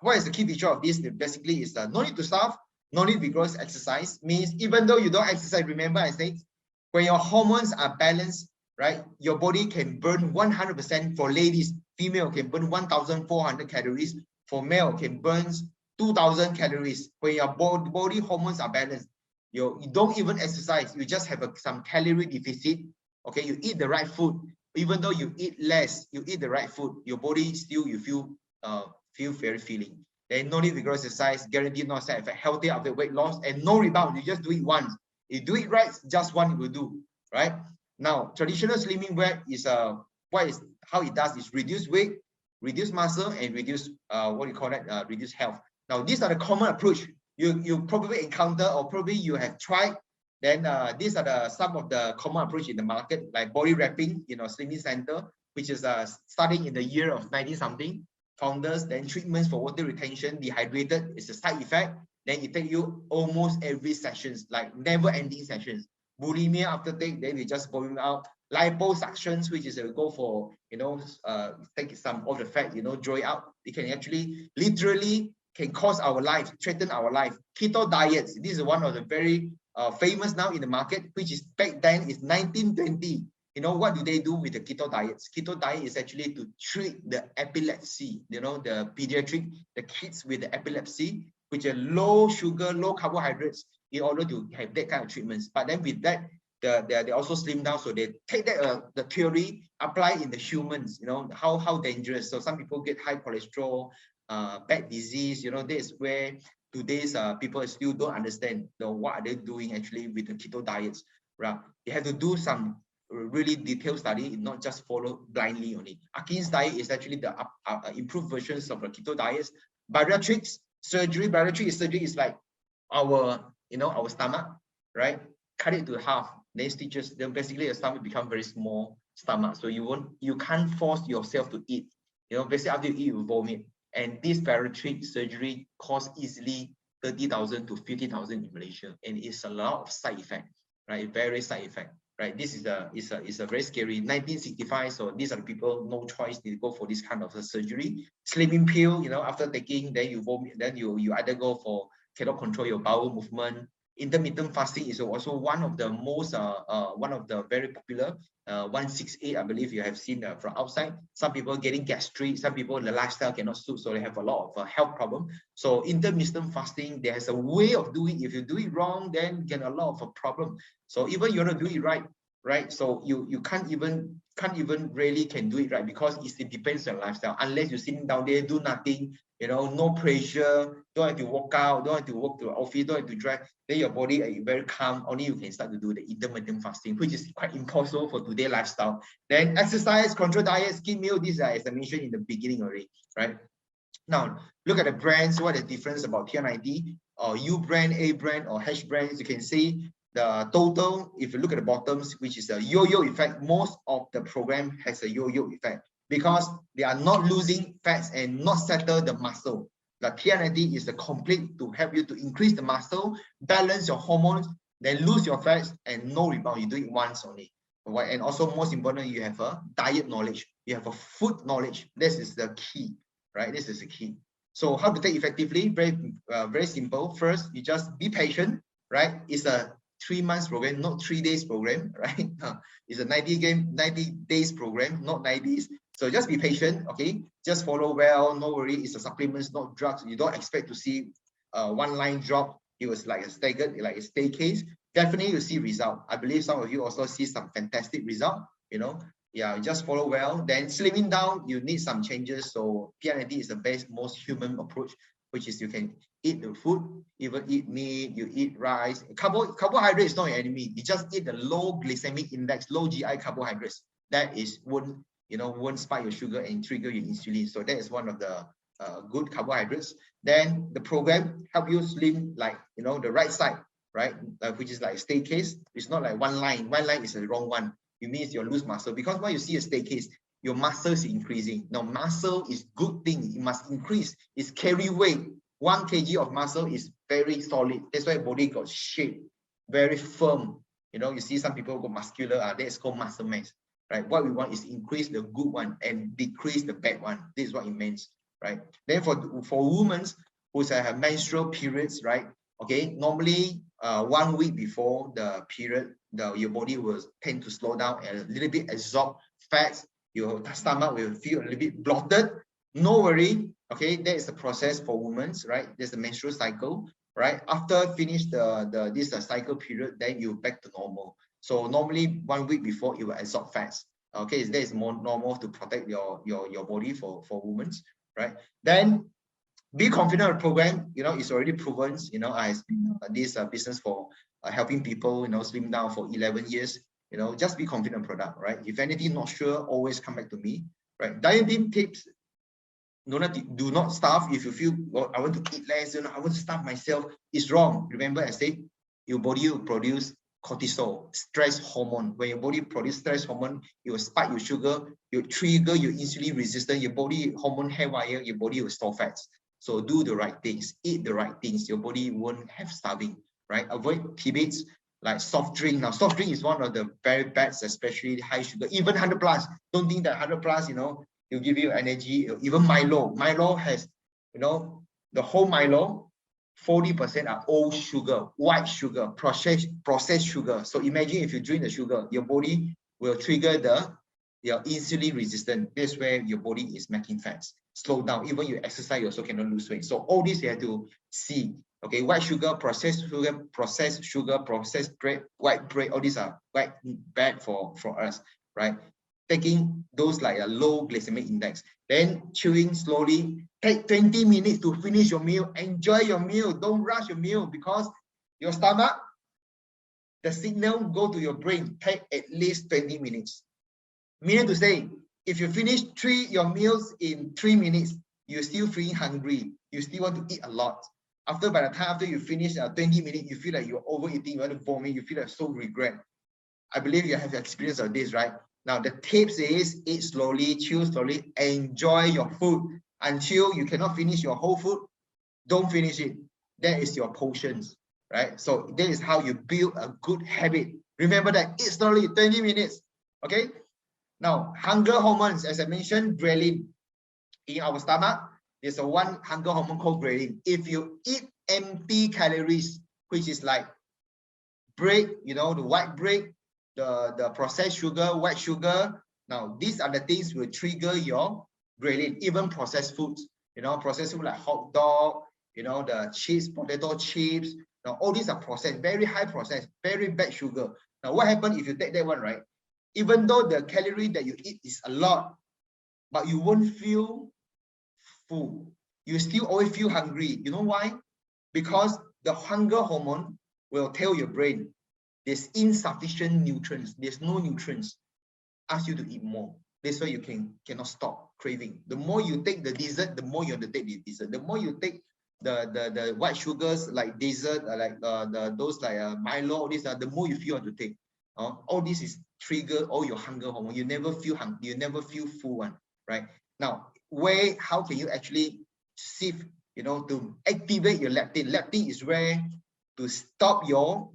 what is the key feature of this? Basically is no need to starve, no need vigorous exercise. Means even though you don't exercise, remember I said, when your hormones are balanced, right, your body can burn 100%. For ladies, female can burn 1,400 calories. For male, can burn 2,000 calories. When your body hormones are balanced, you don't even exercise, you just have some calorie deficit. Okay, you eat the right food, even though you eat less, you eat the right food, your body still you feel very feeling. Then no need vigorous exercise, guaranteed no side effect, healthy after weight loss, and no rebound. You just do it once. You do it right, just one you will do, right? Now, traditional slimming wear is how it does is reduce weight, reduce muscle, and reduce what you call that, reduce health. Now, these are the common approach you probably encounter or probably you have tried. Then these are some of the common approach in the market, like body wrapping, slimming center, which is starting in the year of 90 something. Founders, then treatments for water retention, dehydrated is a side effect. Then it take you almost every sessions, like never ending sessions. Bulimia after take, then you just volume out. Liposuctions, which is go for, take some of the fat, draw it out. It can actually literally can cause our life, threaten our life. Keto diets, this is one of the very famous now in the market, which is back then is 1920. What do they do with the keto diets? Keto diet is actually to treat the epilepsy, the pediatric, the kids with the epilepsy, which are low sugar, low carbohydrates, in order to have that kind of treatments. But then with that, they also slim down, so they take that the theory, apply in the humans, how dangerous. So some people get high cholesterol, bad disease, this is where today's people still don't understand what are they doing actually with the keto diets, right? They have to do some really detailed study, not just follow blindly only. Atkins diet is actually the improved versions of the keto diets. Bariatrics surgery, bariatric surgery is like our stomach, right? Cut it to half, then stitches, then basically your stomach become very small stomach, so you can't force yourself to eat. Basically after you eat, you vomit. And this bariatric surgery costs easily 30,000 to 50,000 in Malaysia, and it's a lot of side effect, right? Very side effect, right? This is a very scary. 1965, so these are the people, no choice, they go for this kind of a surgery. Slimming pill, after taking, then you vomit, then you either go for cannot control your bowel movement. Intermittent fasting is also one of the most one of the very popular 168, I believe you have seen from outside. Some people getting gastric, some people the lifestyle cannot suit, so they have a lot of health problem. So intermittent fasting, there's a way of doing. If you do it wrong, then get a lot of a problem. So even you want to do it right, so you can't even really can do it right, because it depends on lifestyle. Unless you're sitting down there, do nothing, no pressure, don't have to walk out, don't have to walk to the office, don't have to drive, then your body is very calm, only you can start to do the intermittent fasting, which is quite impossible for today's lifestyle. Then exercise, control diet, skim meal, these are, as I mentioned in the beginning already, right? Now, look at the brands, what is the difference about TR90 or U brand, A brand, or H brands. You can see the total, if you look at the bottoms, which is a yo-yo effect. Most of the program has a yo-yo effect because they are not losing fats and not settle the muscle. The TR90 is the complete to help you to increase the muscle, balance your hormones, then lose your fats, and no rebound. You do it once only. Right? And also, most important, you have a diet knowledge. You have a food knowledge. This is the key, right? This is the key. So how to take effectively? Very simple. First, you just be patient, right? It's a 3 months program, not 3 days program, right? It's a 90 days program, not 90s. So just be patient, okay? Just follow well, no worry. It's a supplements, not drugs. You don't expect to see one line drop. It was like a staggered, like a staircase. Definitely you see result. I believe some of you also see some fantastic result, Yeah, just follow well. Then slimming down, you need some changes. So TR90 is the best, most human approach, which is you can eat the food, even eat meat, you eat rice. Carbohydrate is not your enemy. You just eat the low glycemic index, low GI carbohydrates. That is won't spike your sugar and trigger your insulin. So that is one of the good carbohydrates. Then the program help you slim, like the right side, right? Which is like staircase. It's not like one line. One line is the wrong one. It means you lose muscle, because when you see a staircase, your muscle is increasing. Now, muscle is good thing. It must increase. It's carry weight. 1 kg of muscle is very solid. That's why body got shape, very firm. You see some people go muscular. That's called muscle mass, right? What we want is increase the good one and decrease the bad one. This is what it means, right? Then for women who have menstrual periods, right? Okay, normally 1 week before the period, your body will tend to slow down and a little bit absorb fats. Your stomach will feel a little bit bloated. No worry, okay, that is the process for women, right? There's the menstrual cycle, right? After finish this cycle period, then you back to normal. So normally 1 week before, it will absorb fats. Okay, that is more normal to protect your body for women, right? Then be confident of the program. You know, it's already proven. You know, I have been this business for helping people, you know, slim down for 11 years. You know, just be confident product, right? If anything not sure, always come back to me, right? Dieting tips. Do not starve if you feel, well, I want to eat less, you know, I want to starve myself. It's wrong. Remember, I said your body will produce cortisol, stress hormone. When your body produces stress hormone, it will spike your sugar, you trigger your insulin resistance, your body hormone haywire, your body will store fats. So do the right things, eat the right things. Your body won't have starving, right? Avoid tidbits like soft drink. Now, soft drink is one of the very bad, especially high sugar, even 100 plus. Don't think that 100 plus, you know, will give you energy. Even Milo. Milo has, you know, the whole Milo, 40% are old sugar, white sugar, processed sugar. So imagine if you drink the sugar, your body will trigger your insulin resistance. That's where your body is making fats. Slow down. Even you exercise, you also cannot lose weight. So all this you have to see. Okay, white sugar, processed sugar, processed bread, white bread, all these are quite bad for us, right? Taking those like a low glycemic index, then chewing slowly. Take 20 minutes to finish your meal. Enjoy your meal. Don't rush your meal, because your stomach, the signal go to your brain take at least 20 minutes. Meaning to say, if you finish your meals in 3 minutes, you're still feeling hungry. You still want to eat a lot. By the time after you finish 20 minutes, you feel like you're overeating, you want to vomit, you feel like so regret. I believe you have experience of this, right? Now, the tips is eat slowly, chew slowly, enjoy your food until you cannot finish your whole food. Don't finish it. That is your portions, right? So that is how you build a good habit. Remember that, eat slowly, 20 minutes, okay? Now, hunger hormones, as I mentioned, ghrelin. In our stomach, there's a one hunger hormone called ghrelin. If you eat empty calories, which is like bread, you know, the white bread, the processed sugar, white sugar. Now, these are the things will trigger your ghrelin, even processed foods, you know, processed food like hot dog, you know, the chips, potato chips. Now, all these are processed, very high processed, very bad sugar. Now, what happens if you take that one, right? Even though the calorie that you eat is a lot, but you won't feel full. You still always feel hungry. You know why? Because the hunger hormone will tell your brain there's insufficient nutrients. There's no nutrients. Ask you to eat more. That's why you cannot stop craving. The more you take the dessert, the more you want to take the dessert. The more you take the white sugars like dessert, like those like Milo, all these, the more you feel want to take. All this is trigger all your hunger hormone. You never feel hungry. You never feel full one, right? Now, how can you actually sift, you know, to activate your leptin? Leptin is where to stop your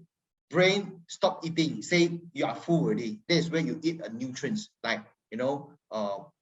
brain stop eating, say you are full already. That is where you eat a nutrients like, you know,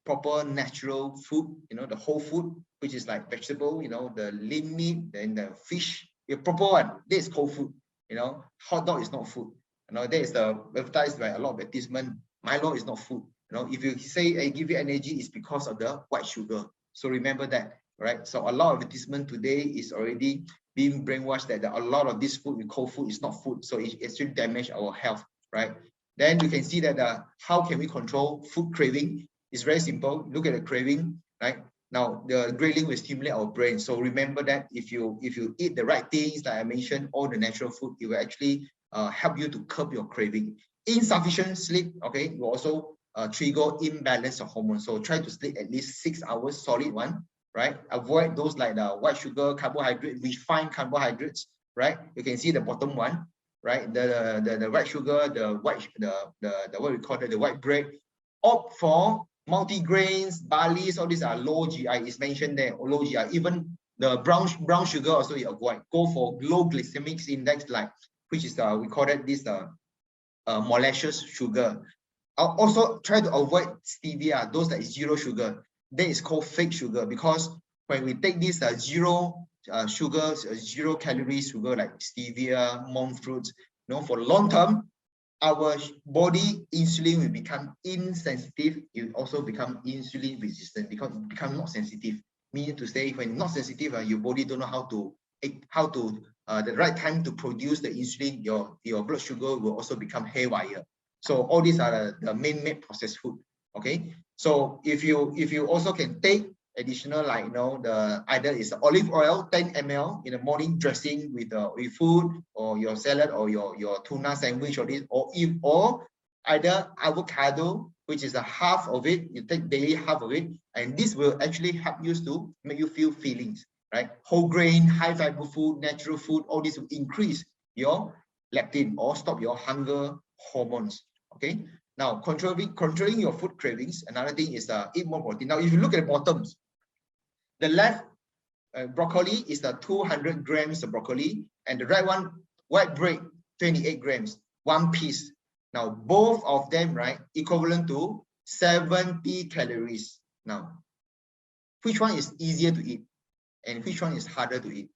proper natural food, you know, the whole food, which is like vegetable, you know, the lean meat, then the fish, the proper one. That is cold food. You know, hot dog is not food. You know, that is the advertised by a lot of advertisement. Milo is not food. You know, if you say I give you energy, it's because of the white sugar. So remember that, right? So a lot of advertisement today is already being brainwashed that a lot of this food we call food is not food. So it actually damage our health, right? Then you can see that how can we control food craving? It's very simple. Look at the craving, right? Now the ghrelin will stimulate our brain. So remember that if you eat the right things, like I mentioned, all the natural food, it will actually help you to curb your craving. Insufficient sleep, okay, will also trigger imbalance of hormones. So try to sleep at least 6 hours, solid one, right? Avoid those like the white sugar, carbohydrate, refined carbohydrates, right? You can see the bottom one, right? The white sugar, the what we call it, the white bread. Opt for multigrains, barleys, all these are low GI. It's mentioned there, low GI. Even the brown sugar also you avoid. Go for low glycemic index, like which is we call it this molasses sugar. I'll also try to avoid stevia, those that is zero sugar. That is called fake sugar, because when we take this zero sugars, zero calories sugar like stevia, monk fruits, you know, for long term, our body insulin will become insensitive. It will also become insulin resistant because it becomes not sensitive. Meaning to say, when not sensitive, your body don't know how to the right time to produce the insulin. Your blood sugar will also become haywire. So all these are the main processed food. Okay, so if you also can take additional, like, you know, the either is olive oil 10 ml in the morning, dressing with food or your salad or your tuna sandwich, or this, or either avocado, which is a half of it, you take daily half of it, and this will actually help you to make you feel feelings, right? Whole grain, high fiber food, natural food, all this will increase your leptin or stop your hunger hormones. Okay, now controlling your food cravings, another thing is eat more protein. Now if you look at the bottoms, the left broccoli is the 200 grams of broccoli, and the right one, white bread, 28 grams, one piece. Now, both of them, right, equivalent to 70 calories. Now, which one is easier to eat and which one is harder to eat?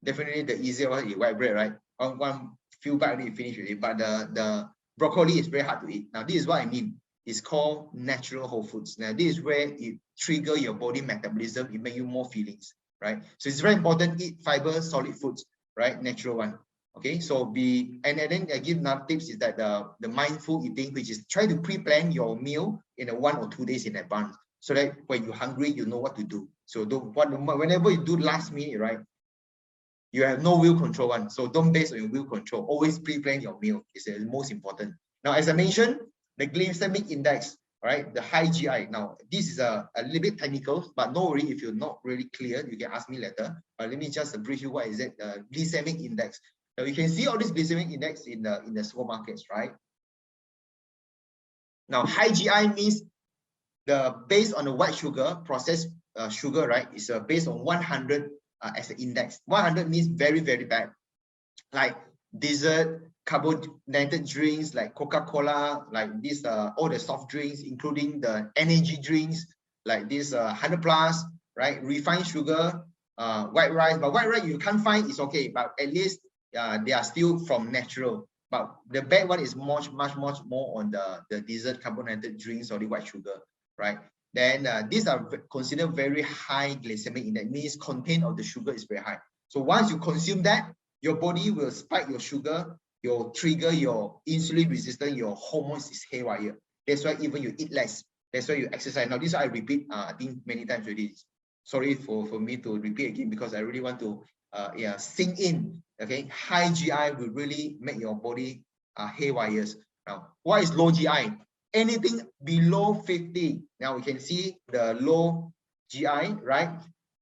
Definitely the easier one is white bread, right? One few bites you finish with it, but the broccoli is very hard to eat. Now, this is what I mean. It's called natural whole foods. Now, this is where it triggers your body metabolism. It makes you more feelings, right? So it's very important, eat fiber, solid foods, right? Natural one. Okay, so and then I give another tips is that the mindful eating, which is try to pre-plan your meal in 1 or 2 days in advance, so that when you're hungry, you know what to do. So whenever you do last minute, right, you have no will control one. So don't base on your will control. Always pre-plan your meal. It's the most important. Now, as I mentioned, the glycemic index, right, the high GI. Now, this is a little bit technical, but no worry, if you're not really clear, you can ask me later. But let me just brief you what is it, glycemic index. Now, you can see all this glycemic index in the supermarkets, right? Now, high GI means based on the white sugar, processed sugar, right, is based on 100 as an index. 100 means very, very bad. Like dessert, carbonated drinks like Coca-Cola, like this, all the soft drinks, including the energy drinks, like this 100 plus, right? Refined sugar, white rice. But white rice you can't find, it's okay, but at least they are still from natural. But the bad one is much more on the dessert, carbonated drinks, or the white sugar, right? Then these are considered very high glycemic index. That means content of the sugar is very high. So once you consume that, your body will spike your sugar, your trigger your insulin resistance, your hormones is haywire. That's why even you eat less. That's why you exercise. Now this I repeat, I think many times already. Sorry for me to repeat again, because I really want to sink in. Okay, high GI will really make your body haywires. Now, what is low GI? Anything below 50. Now we can see the low GI, right?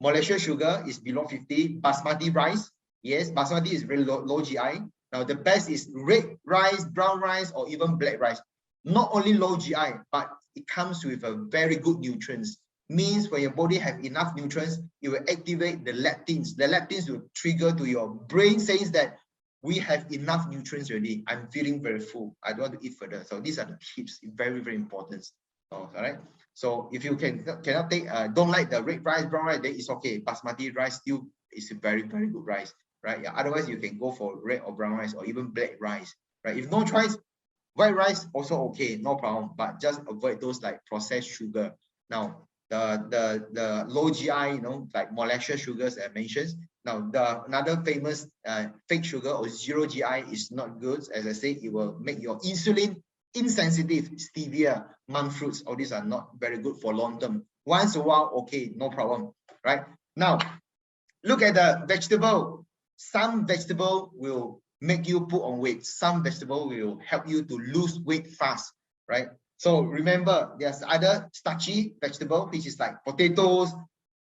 Molasses sugar is below 50. Basmati rice, yes, basmati is very low GI. Now the best is red rice, brown rice, or even black rice. Not only low GI, but it comes with a very good nutrients. Means when your body have enough nutrients, it will activate the leptins. The leptins will trigger to your brain, saying that we have enough nutrients already. I'm feeling very full. I don't want to eat further. So these are the tips, very, very important. All right. So if you cannot take, don't like the red rice, brown rice, then it's okay. Basmati rice still is a very, very good rice, right? Yeah. Otherwise, you can go for red or brown rice or even black rice, right? If no choice, white rice also okay, no problem. But just avoid those like processed sugar. Now, the low GI, you know, like molasses sugars I mentioned. Now, another famous fake sugar or zero GI is not good. As I say, it will make your insulin insensitive. Stevia, monk fruits, all these are not very good for long term. Once a while, okay, no problem, right? Now, look at the vegetable. Some vegetable will make you put on weight. Some vegetable will help you to lose weight fast, right? So remember, there's other starchy vegetable, which is like potatoes,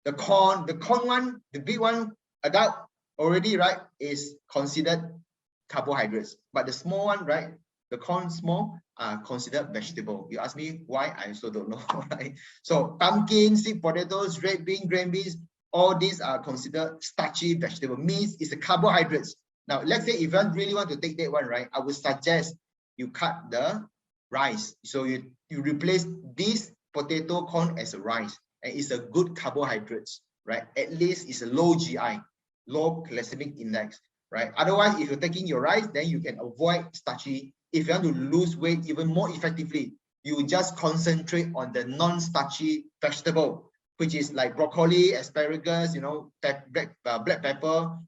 the corn one, the big one, adult already, right, is considered carbohydrates. But the small one, right, the corn small, are considered vegetable. You ask me why, I also don't know, right? So pumpkin, sweet potatoes, red bean, green beans, all these are considered starchy vegetable, means it's a carbohydrates. Now, let's say if you really want to take that one, right, I would suggest you cut the rice. So you replace this potato corn as a rice, and it's a good carbohydrates, right? At least it's a low GI, low glycemic index, right? Otherwise, if you're taking your rice, then you can avoid starchy. If you want to lose weight even more effectively, you just concentrate on the non-starchy vegetable, which is like broccoli, asparagus, you know, black pepper,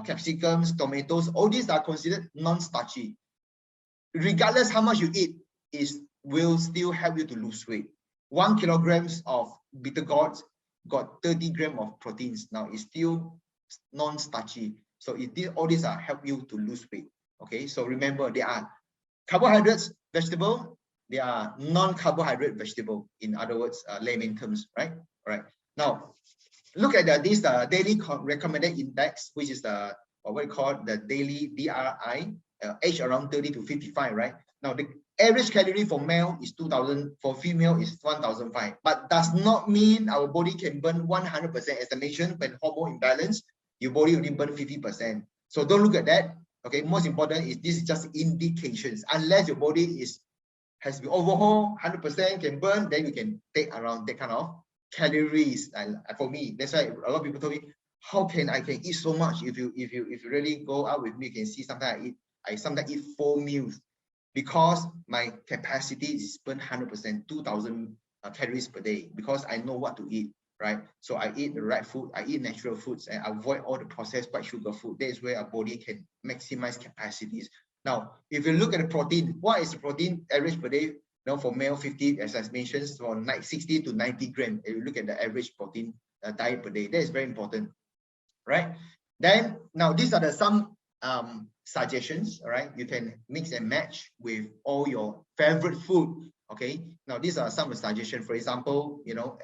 capsicums, tomatoes. All these are considered non-starchy. Regardless how much you eat, will still help you to lose weight. 1 kilograms of bitter gourds got 30 grams of proteins. Now it's still non-starchy. So all these are help you to lose weight. Okay, so remember, they are carbohydrates, vegetable, they are non-carbohydrate vegetable. In other words, layman terms, right? All right. Now, look at this daily recommended index, which is what we call the daily BRI, age around 30 to 55, right? Now, the average calorie for male is 2,000, for female is 1,005, but does not mean our body can burn 100%. As I mentioned, when hormone imbalance, your body only burn 50%. So don't look at that. Okay, most important is this is just indications. Unless your body has been overhauled 100%, can burn, then you can take around that kind of calories. And for me, that's why a lot of people told me, how can I eat so much? If you really go out with me, you can see sometimes I sometimes eat 4 meals, because my capacity is burn 100%, 2,000 calories per day, because I know what to eat, right? So I eat the right food, I eat natural foods, and avoid all the processed white sugar food. That is where our body can maximize capacities. Now, if you look at the protein, what is the protein average per day? Now, for male, 50, as I mentioned, from 60 to 90 grams. If you look at the average protein diet per day, that is very important, right? Then, now these are some suggestions, all right? You can mix and match with all your favorite food, okay? Now, these are some suggestions. For example, you know,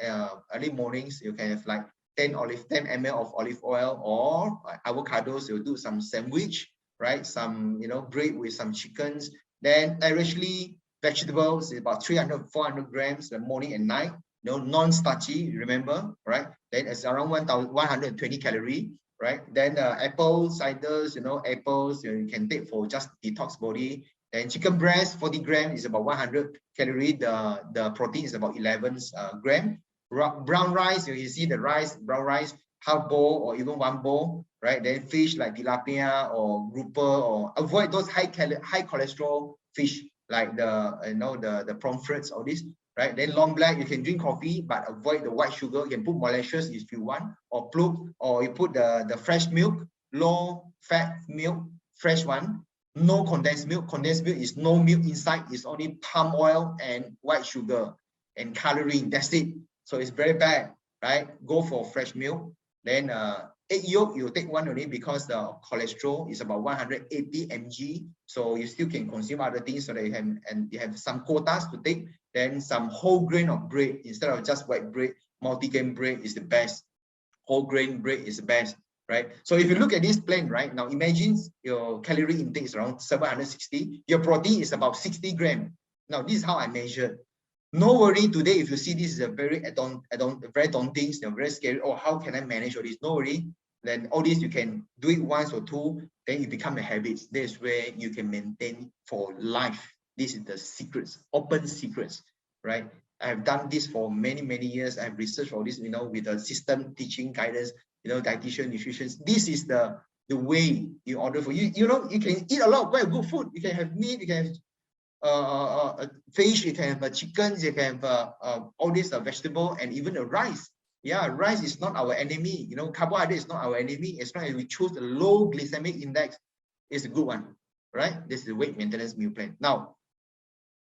early mornings, you can have like 10 ml of olive oil, or avocados. You'll do some sandwich, right? Some, you know, bread with some chickens. Then averagely vegetables is about 300, 400 grams the morning and night. You know, non-starchy, remember, right? Then it's around 1,120 calories, right? Then apples, ciders, you know, apples you can take for just detox body. And chicken breast, 40 grams is about 100 calories. The protein is about 11 grams. Brown rice, you see the rice, brown rice, half bowl or even 1 bowl, right? Then fish like tilapia or grouper, or avoid those high cholesterol fish like the pomfrets, all this, right? Then long black, you can drink coffee, but avoid the white sugar. You can put molasses if you want, or you put the fresh milk, low fat milk, fresh one. No condensed milk. Condensed milk is no milk inside. It's only palm oil and white sugar and coloring. That's it. So it's very bad, right? Go for fresh milk. Then egg yolk, you take one only, because the cholesterol is about 180 mg. So you still can consume other things, so that you have some quotas to take. Then some whole grain of bread instead of just white bread. Multi-grain bread is the best. Whole grain bread is the best, right? So if you look at this plan, right, now imagine your calorie intake is around 760. Your protein is about 60 grams. Now this is how I measured. No worry today if you see this is a very very daunting, very scary. Oh, how can I manage all this? No worry. Then all this you can do it once or two, then it become a habit. That's where you can maintain for life. This is the secrets, open secrets, right? I have done this for many years. I've researched all this, you know, with the system teaching guidance, you know, dietitian, nutrition. This is the way in order for you. You know, you can eat a lot of very good food. You can have meat, you can have fish, you can have chickens, you can have all these vegetable, and even the rice. Yeah, rice is not our enemy. You know, carbohydrate is not our enemy. As long as we choose the low glycemic index, it's a good one, right? This is the weight maintenance meal plan. Now,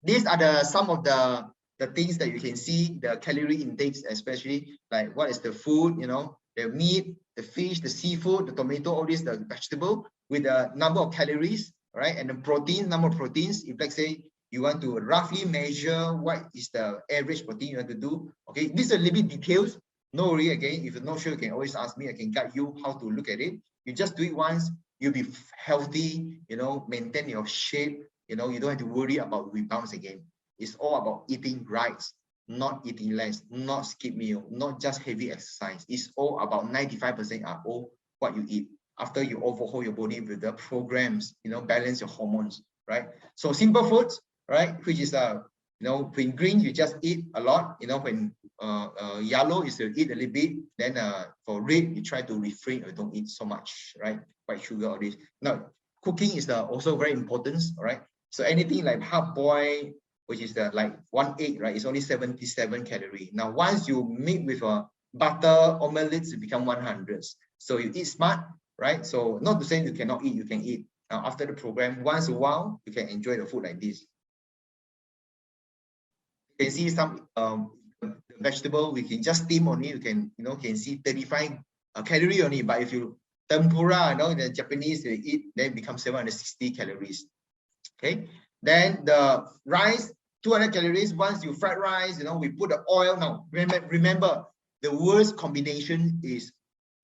these are some of the things that you can see, the calorie intakes, especially like what is the food, you know, the meat, the fish, the seafood, the tomato, all these, the vegetable with the number of calories, right? And the protein, number of proteins. If let's say you want to roughly measure what is the average protein you want to do, okay, these are a little bit details. No worry, again, if you're not sure, you can always ask me. I can guide you how to look at it. You just do it once, you'll be healthy, you know, maintain your shape, you know, you don't have to worry about rebounds again. It's all about eating right, not eating less, not skip meal, not just heavy exercise. It's all about 95% are all what you eat. After you overhaul your body with the programs, you know, balance your hormones, right? So simple foods, right? Which is you know, when green you just eat a lot, you know, when yellow is to eat a little bit, then for red you try to refrain or don't eat so much, right? White sugar, all this. Now, cooking is also very important, all right? So anything like half boil, which is like 1 egg, right? It's only 77 calories. Now, once you mix with a butter omelets, it become 100. So you eat smart, right? So not to say you cannot eat, you can eat. Now, after the program, once a while, you can enjoy the food like this. You can see some vegetable, we can just steam only. You can, can see 35 calorie only. But if you tempura, the Japanese they eat, then it becomes 760 calories. Okay. Then the rice, 200 calories. Once you fried rice, we put the oil. Now remember, the worst combination is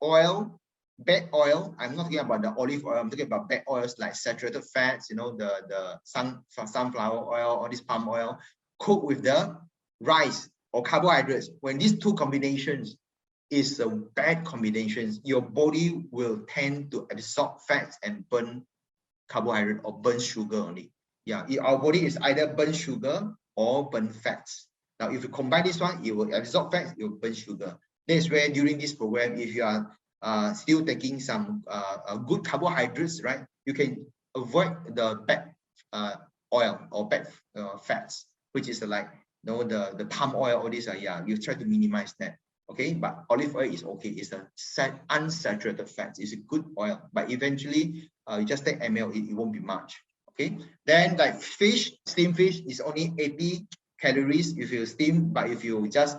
oil, bad oil. I'm not talking about the olive oil. I'm talking about bad oils like saturated fats. The sunflower oil or this palm oil, cooked with the rice or carbohydrates. When these two combinations is a bad combinations, your body will tend to absorb fats and burn carbohydrate or burn sugar only. Yeah, our body is either burn sugar or burn fats. Now, if you combine this one, it will absorb fats, it will burn sugar. That's where during this program, if you are still taking some good carbohydrates, right, you can avoid the bad oil or bad fats, which is like the palm oil. All these are, you try to minimize that. Okay, but olive oil is okay. It's a unsaturated fat. It's a good oil, but eventually you just take ml, it won't be much. Okay, then like fish, steamed fish is only 80 calories if you steam, but if you just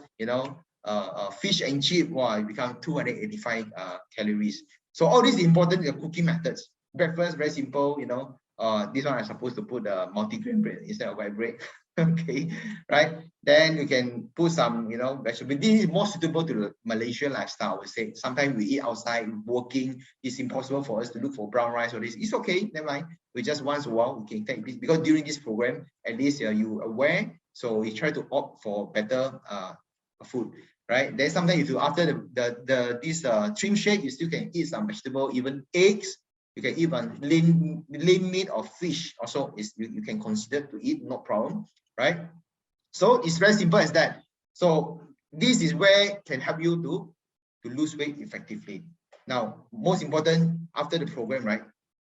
fish and chip, wow, it becomes 285 calories. So all these important cooking methods. Breakfast very simple. This one I'm supposed to put the multi-grain bread instead of white bread. Okay, right? Then you can put some, vegetable. This is more suitable to the Malaysian lifestyle. I would say sometimes we eat outside, working. It's impossible for us to look for brown rice or this. It's okay, never mind. We just once in a while we can take this, because during this program, at least you aware. So we try to opt for better food, right? Then sometimes if you after this trim shake, you still can eat some vegetable, even eggs. You can even lean meat or fish also is you can consider to eat, no problem, right? So it's very simple as that. So this is where can help you to lose weight effectively. Now, most important after the program, right?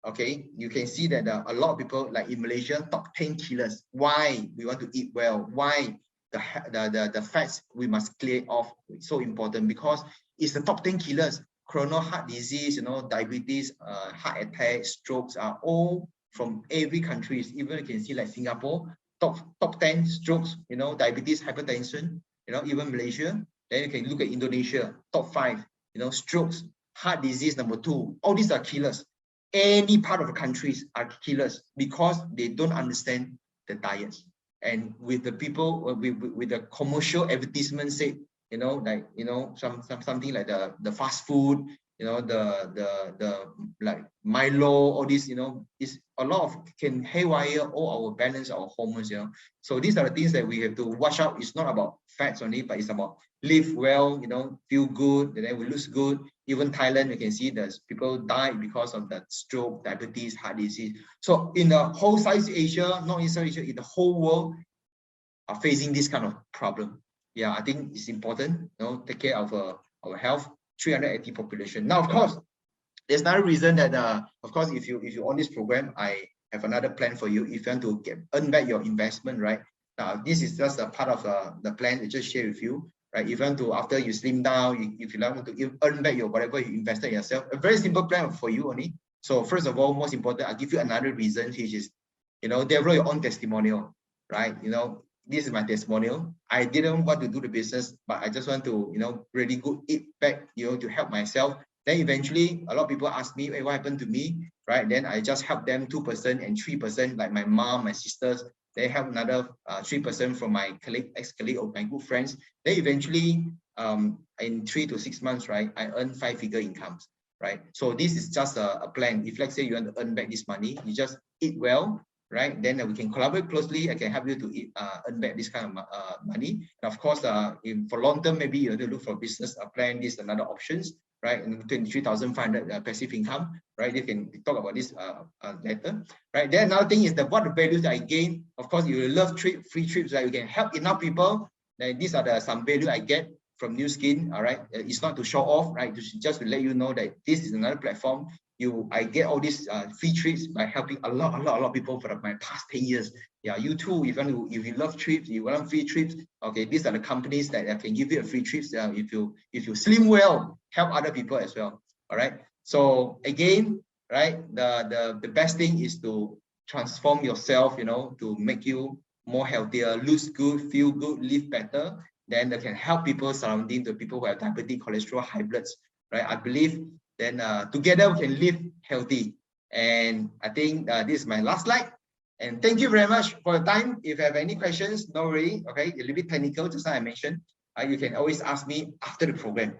Okay, you can see that a lot of people, like in Malaysia, top 10 killers. Why we want to eat well? Why the fats we must clear off? It's so important because it's the top 10 killers. Coronary heart disease, diabetes, heart attack, strokes are all from every country. Even you can see like Singapore, top 10 strokes, diabetes, hypertension, even Malaysia. Then you can look at Indonesia, top 5, strokes, heart disease number 2. All these are killers. Any part of the countries are killers because they don't understand the diets. And with the people, with the commercial advertisement say, something like the fast food, the like Milo, all this, is a lot of can haywire all our balance, our hormones, So these are the things that we have to watch out. It's not about fats only, but it's about live well, feel good, and then we lose good. Even Thailand, you can see that people die because of the stroke, diabetes, heart disease. So in the whole Southeast Asia, not in Southeast Asia, in the whole world are facing this kind of problem. Yeah, I think it's important, take care of our health. 380 population. Now, of course, there's another reason that, of course, if you on this program, I have another plan for you. If you want to earn back your investment, right? This is just a part of the plan I just share with you, right? If you want to, after you slim down, if you want to earn back your whatever you invested in yourself, a very simple plan for you only. So first of all, most important, I'll give you another reason, which is, develop your own testimonial, right? This is my testimonial. I didn't want to do the business, but I just want to, really good eat back, to help myself. Then eventually, a lot of people ask me, hey, what happened to me, right? Then I just help them 2% and 3%, like my mom, my sisters. They help another 3% from my colleague, ex-colleague, or my good friends. Then eventually, in 3 to 6 months, right, I earn 5-figure incomes, right? So this is just a plan. If let's say you want to earn back this money, you just eat well, right? Then we can collaborate closely. I can help you to earn back this kind of money. And of course, for long term, maybe you have to look for business plan. This another options, right? And 23,500 passive income, right? You can talk about this later, right? Then another thing is what the values that I gain. Of course, you love free trips, right? You can help enough people. Then these are some value I get from Nu Skin. All right, it's not to show off, right? Just to let you know that this is another platform. I get all these free trips by helping a lot of people for my past 10 years. Yeah, you too, if you love trips, you want free trips, okay, these are the companies that can give you a free trips. If you slim well, help other people as well. All right. So again, right, the best thing is to transform yourself, to make you more healthier, lose good, feel good, live better. then they can help people surrounding the people who have diabetes, cholesterol, high bloods, right? I believe then together we can live healthy. And I think this is my last slide. And thank you very much for your time. If you have any questions, no worry. Okay, a little bit technical, just like I mentioned. You can always ask me after the program.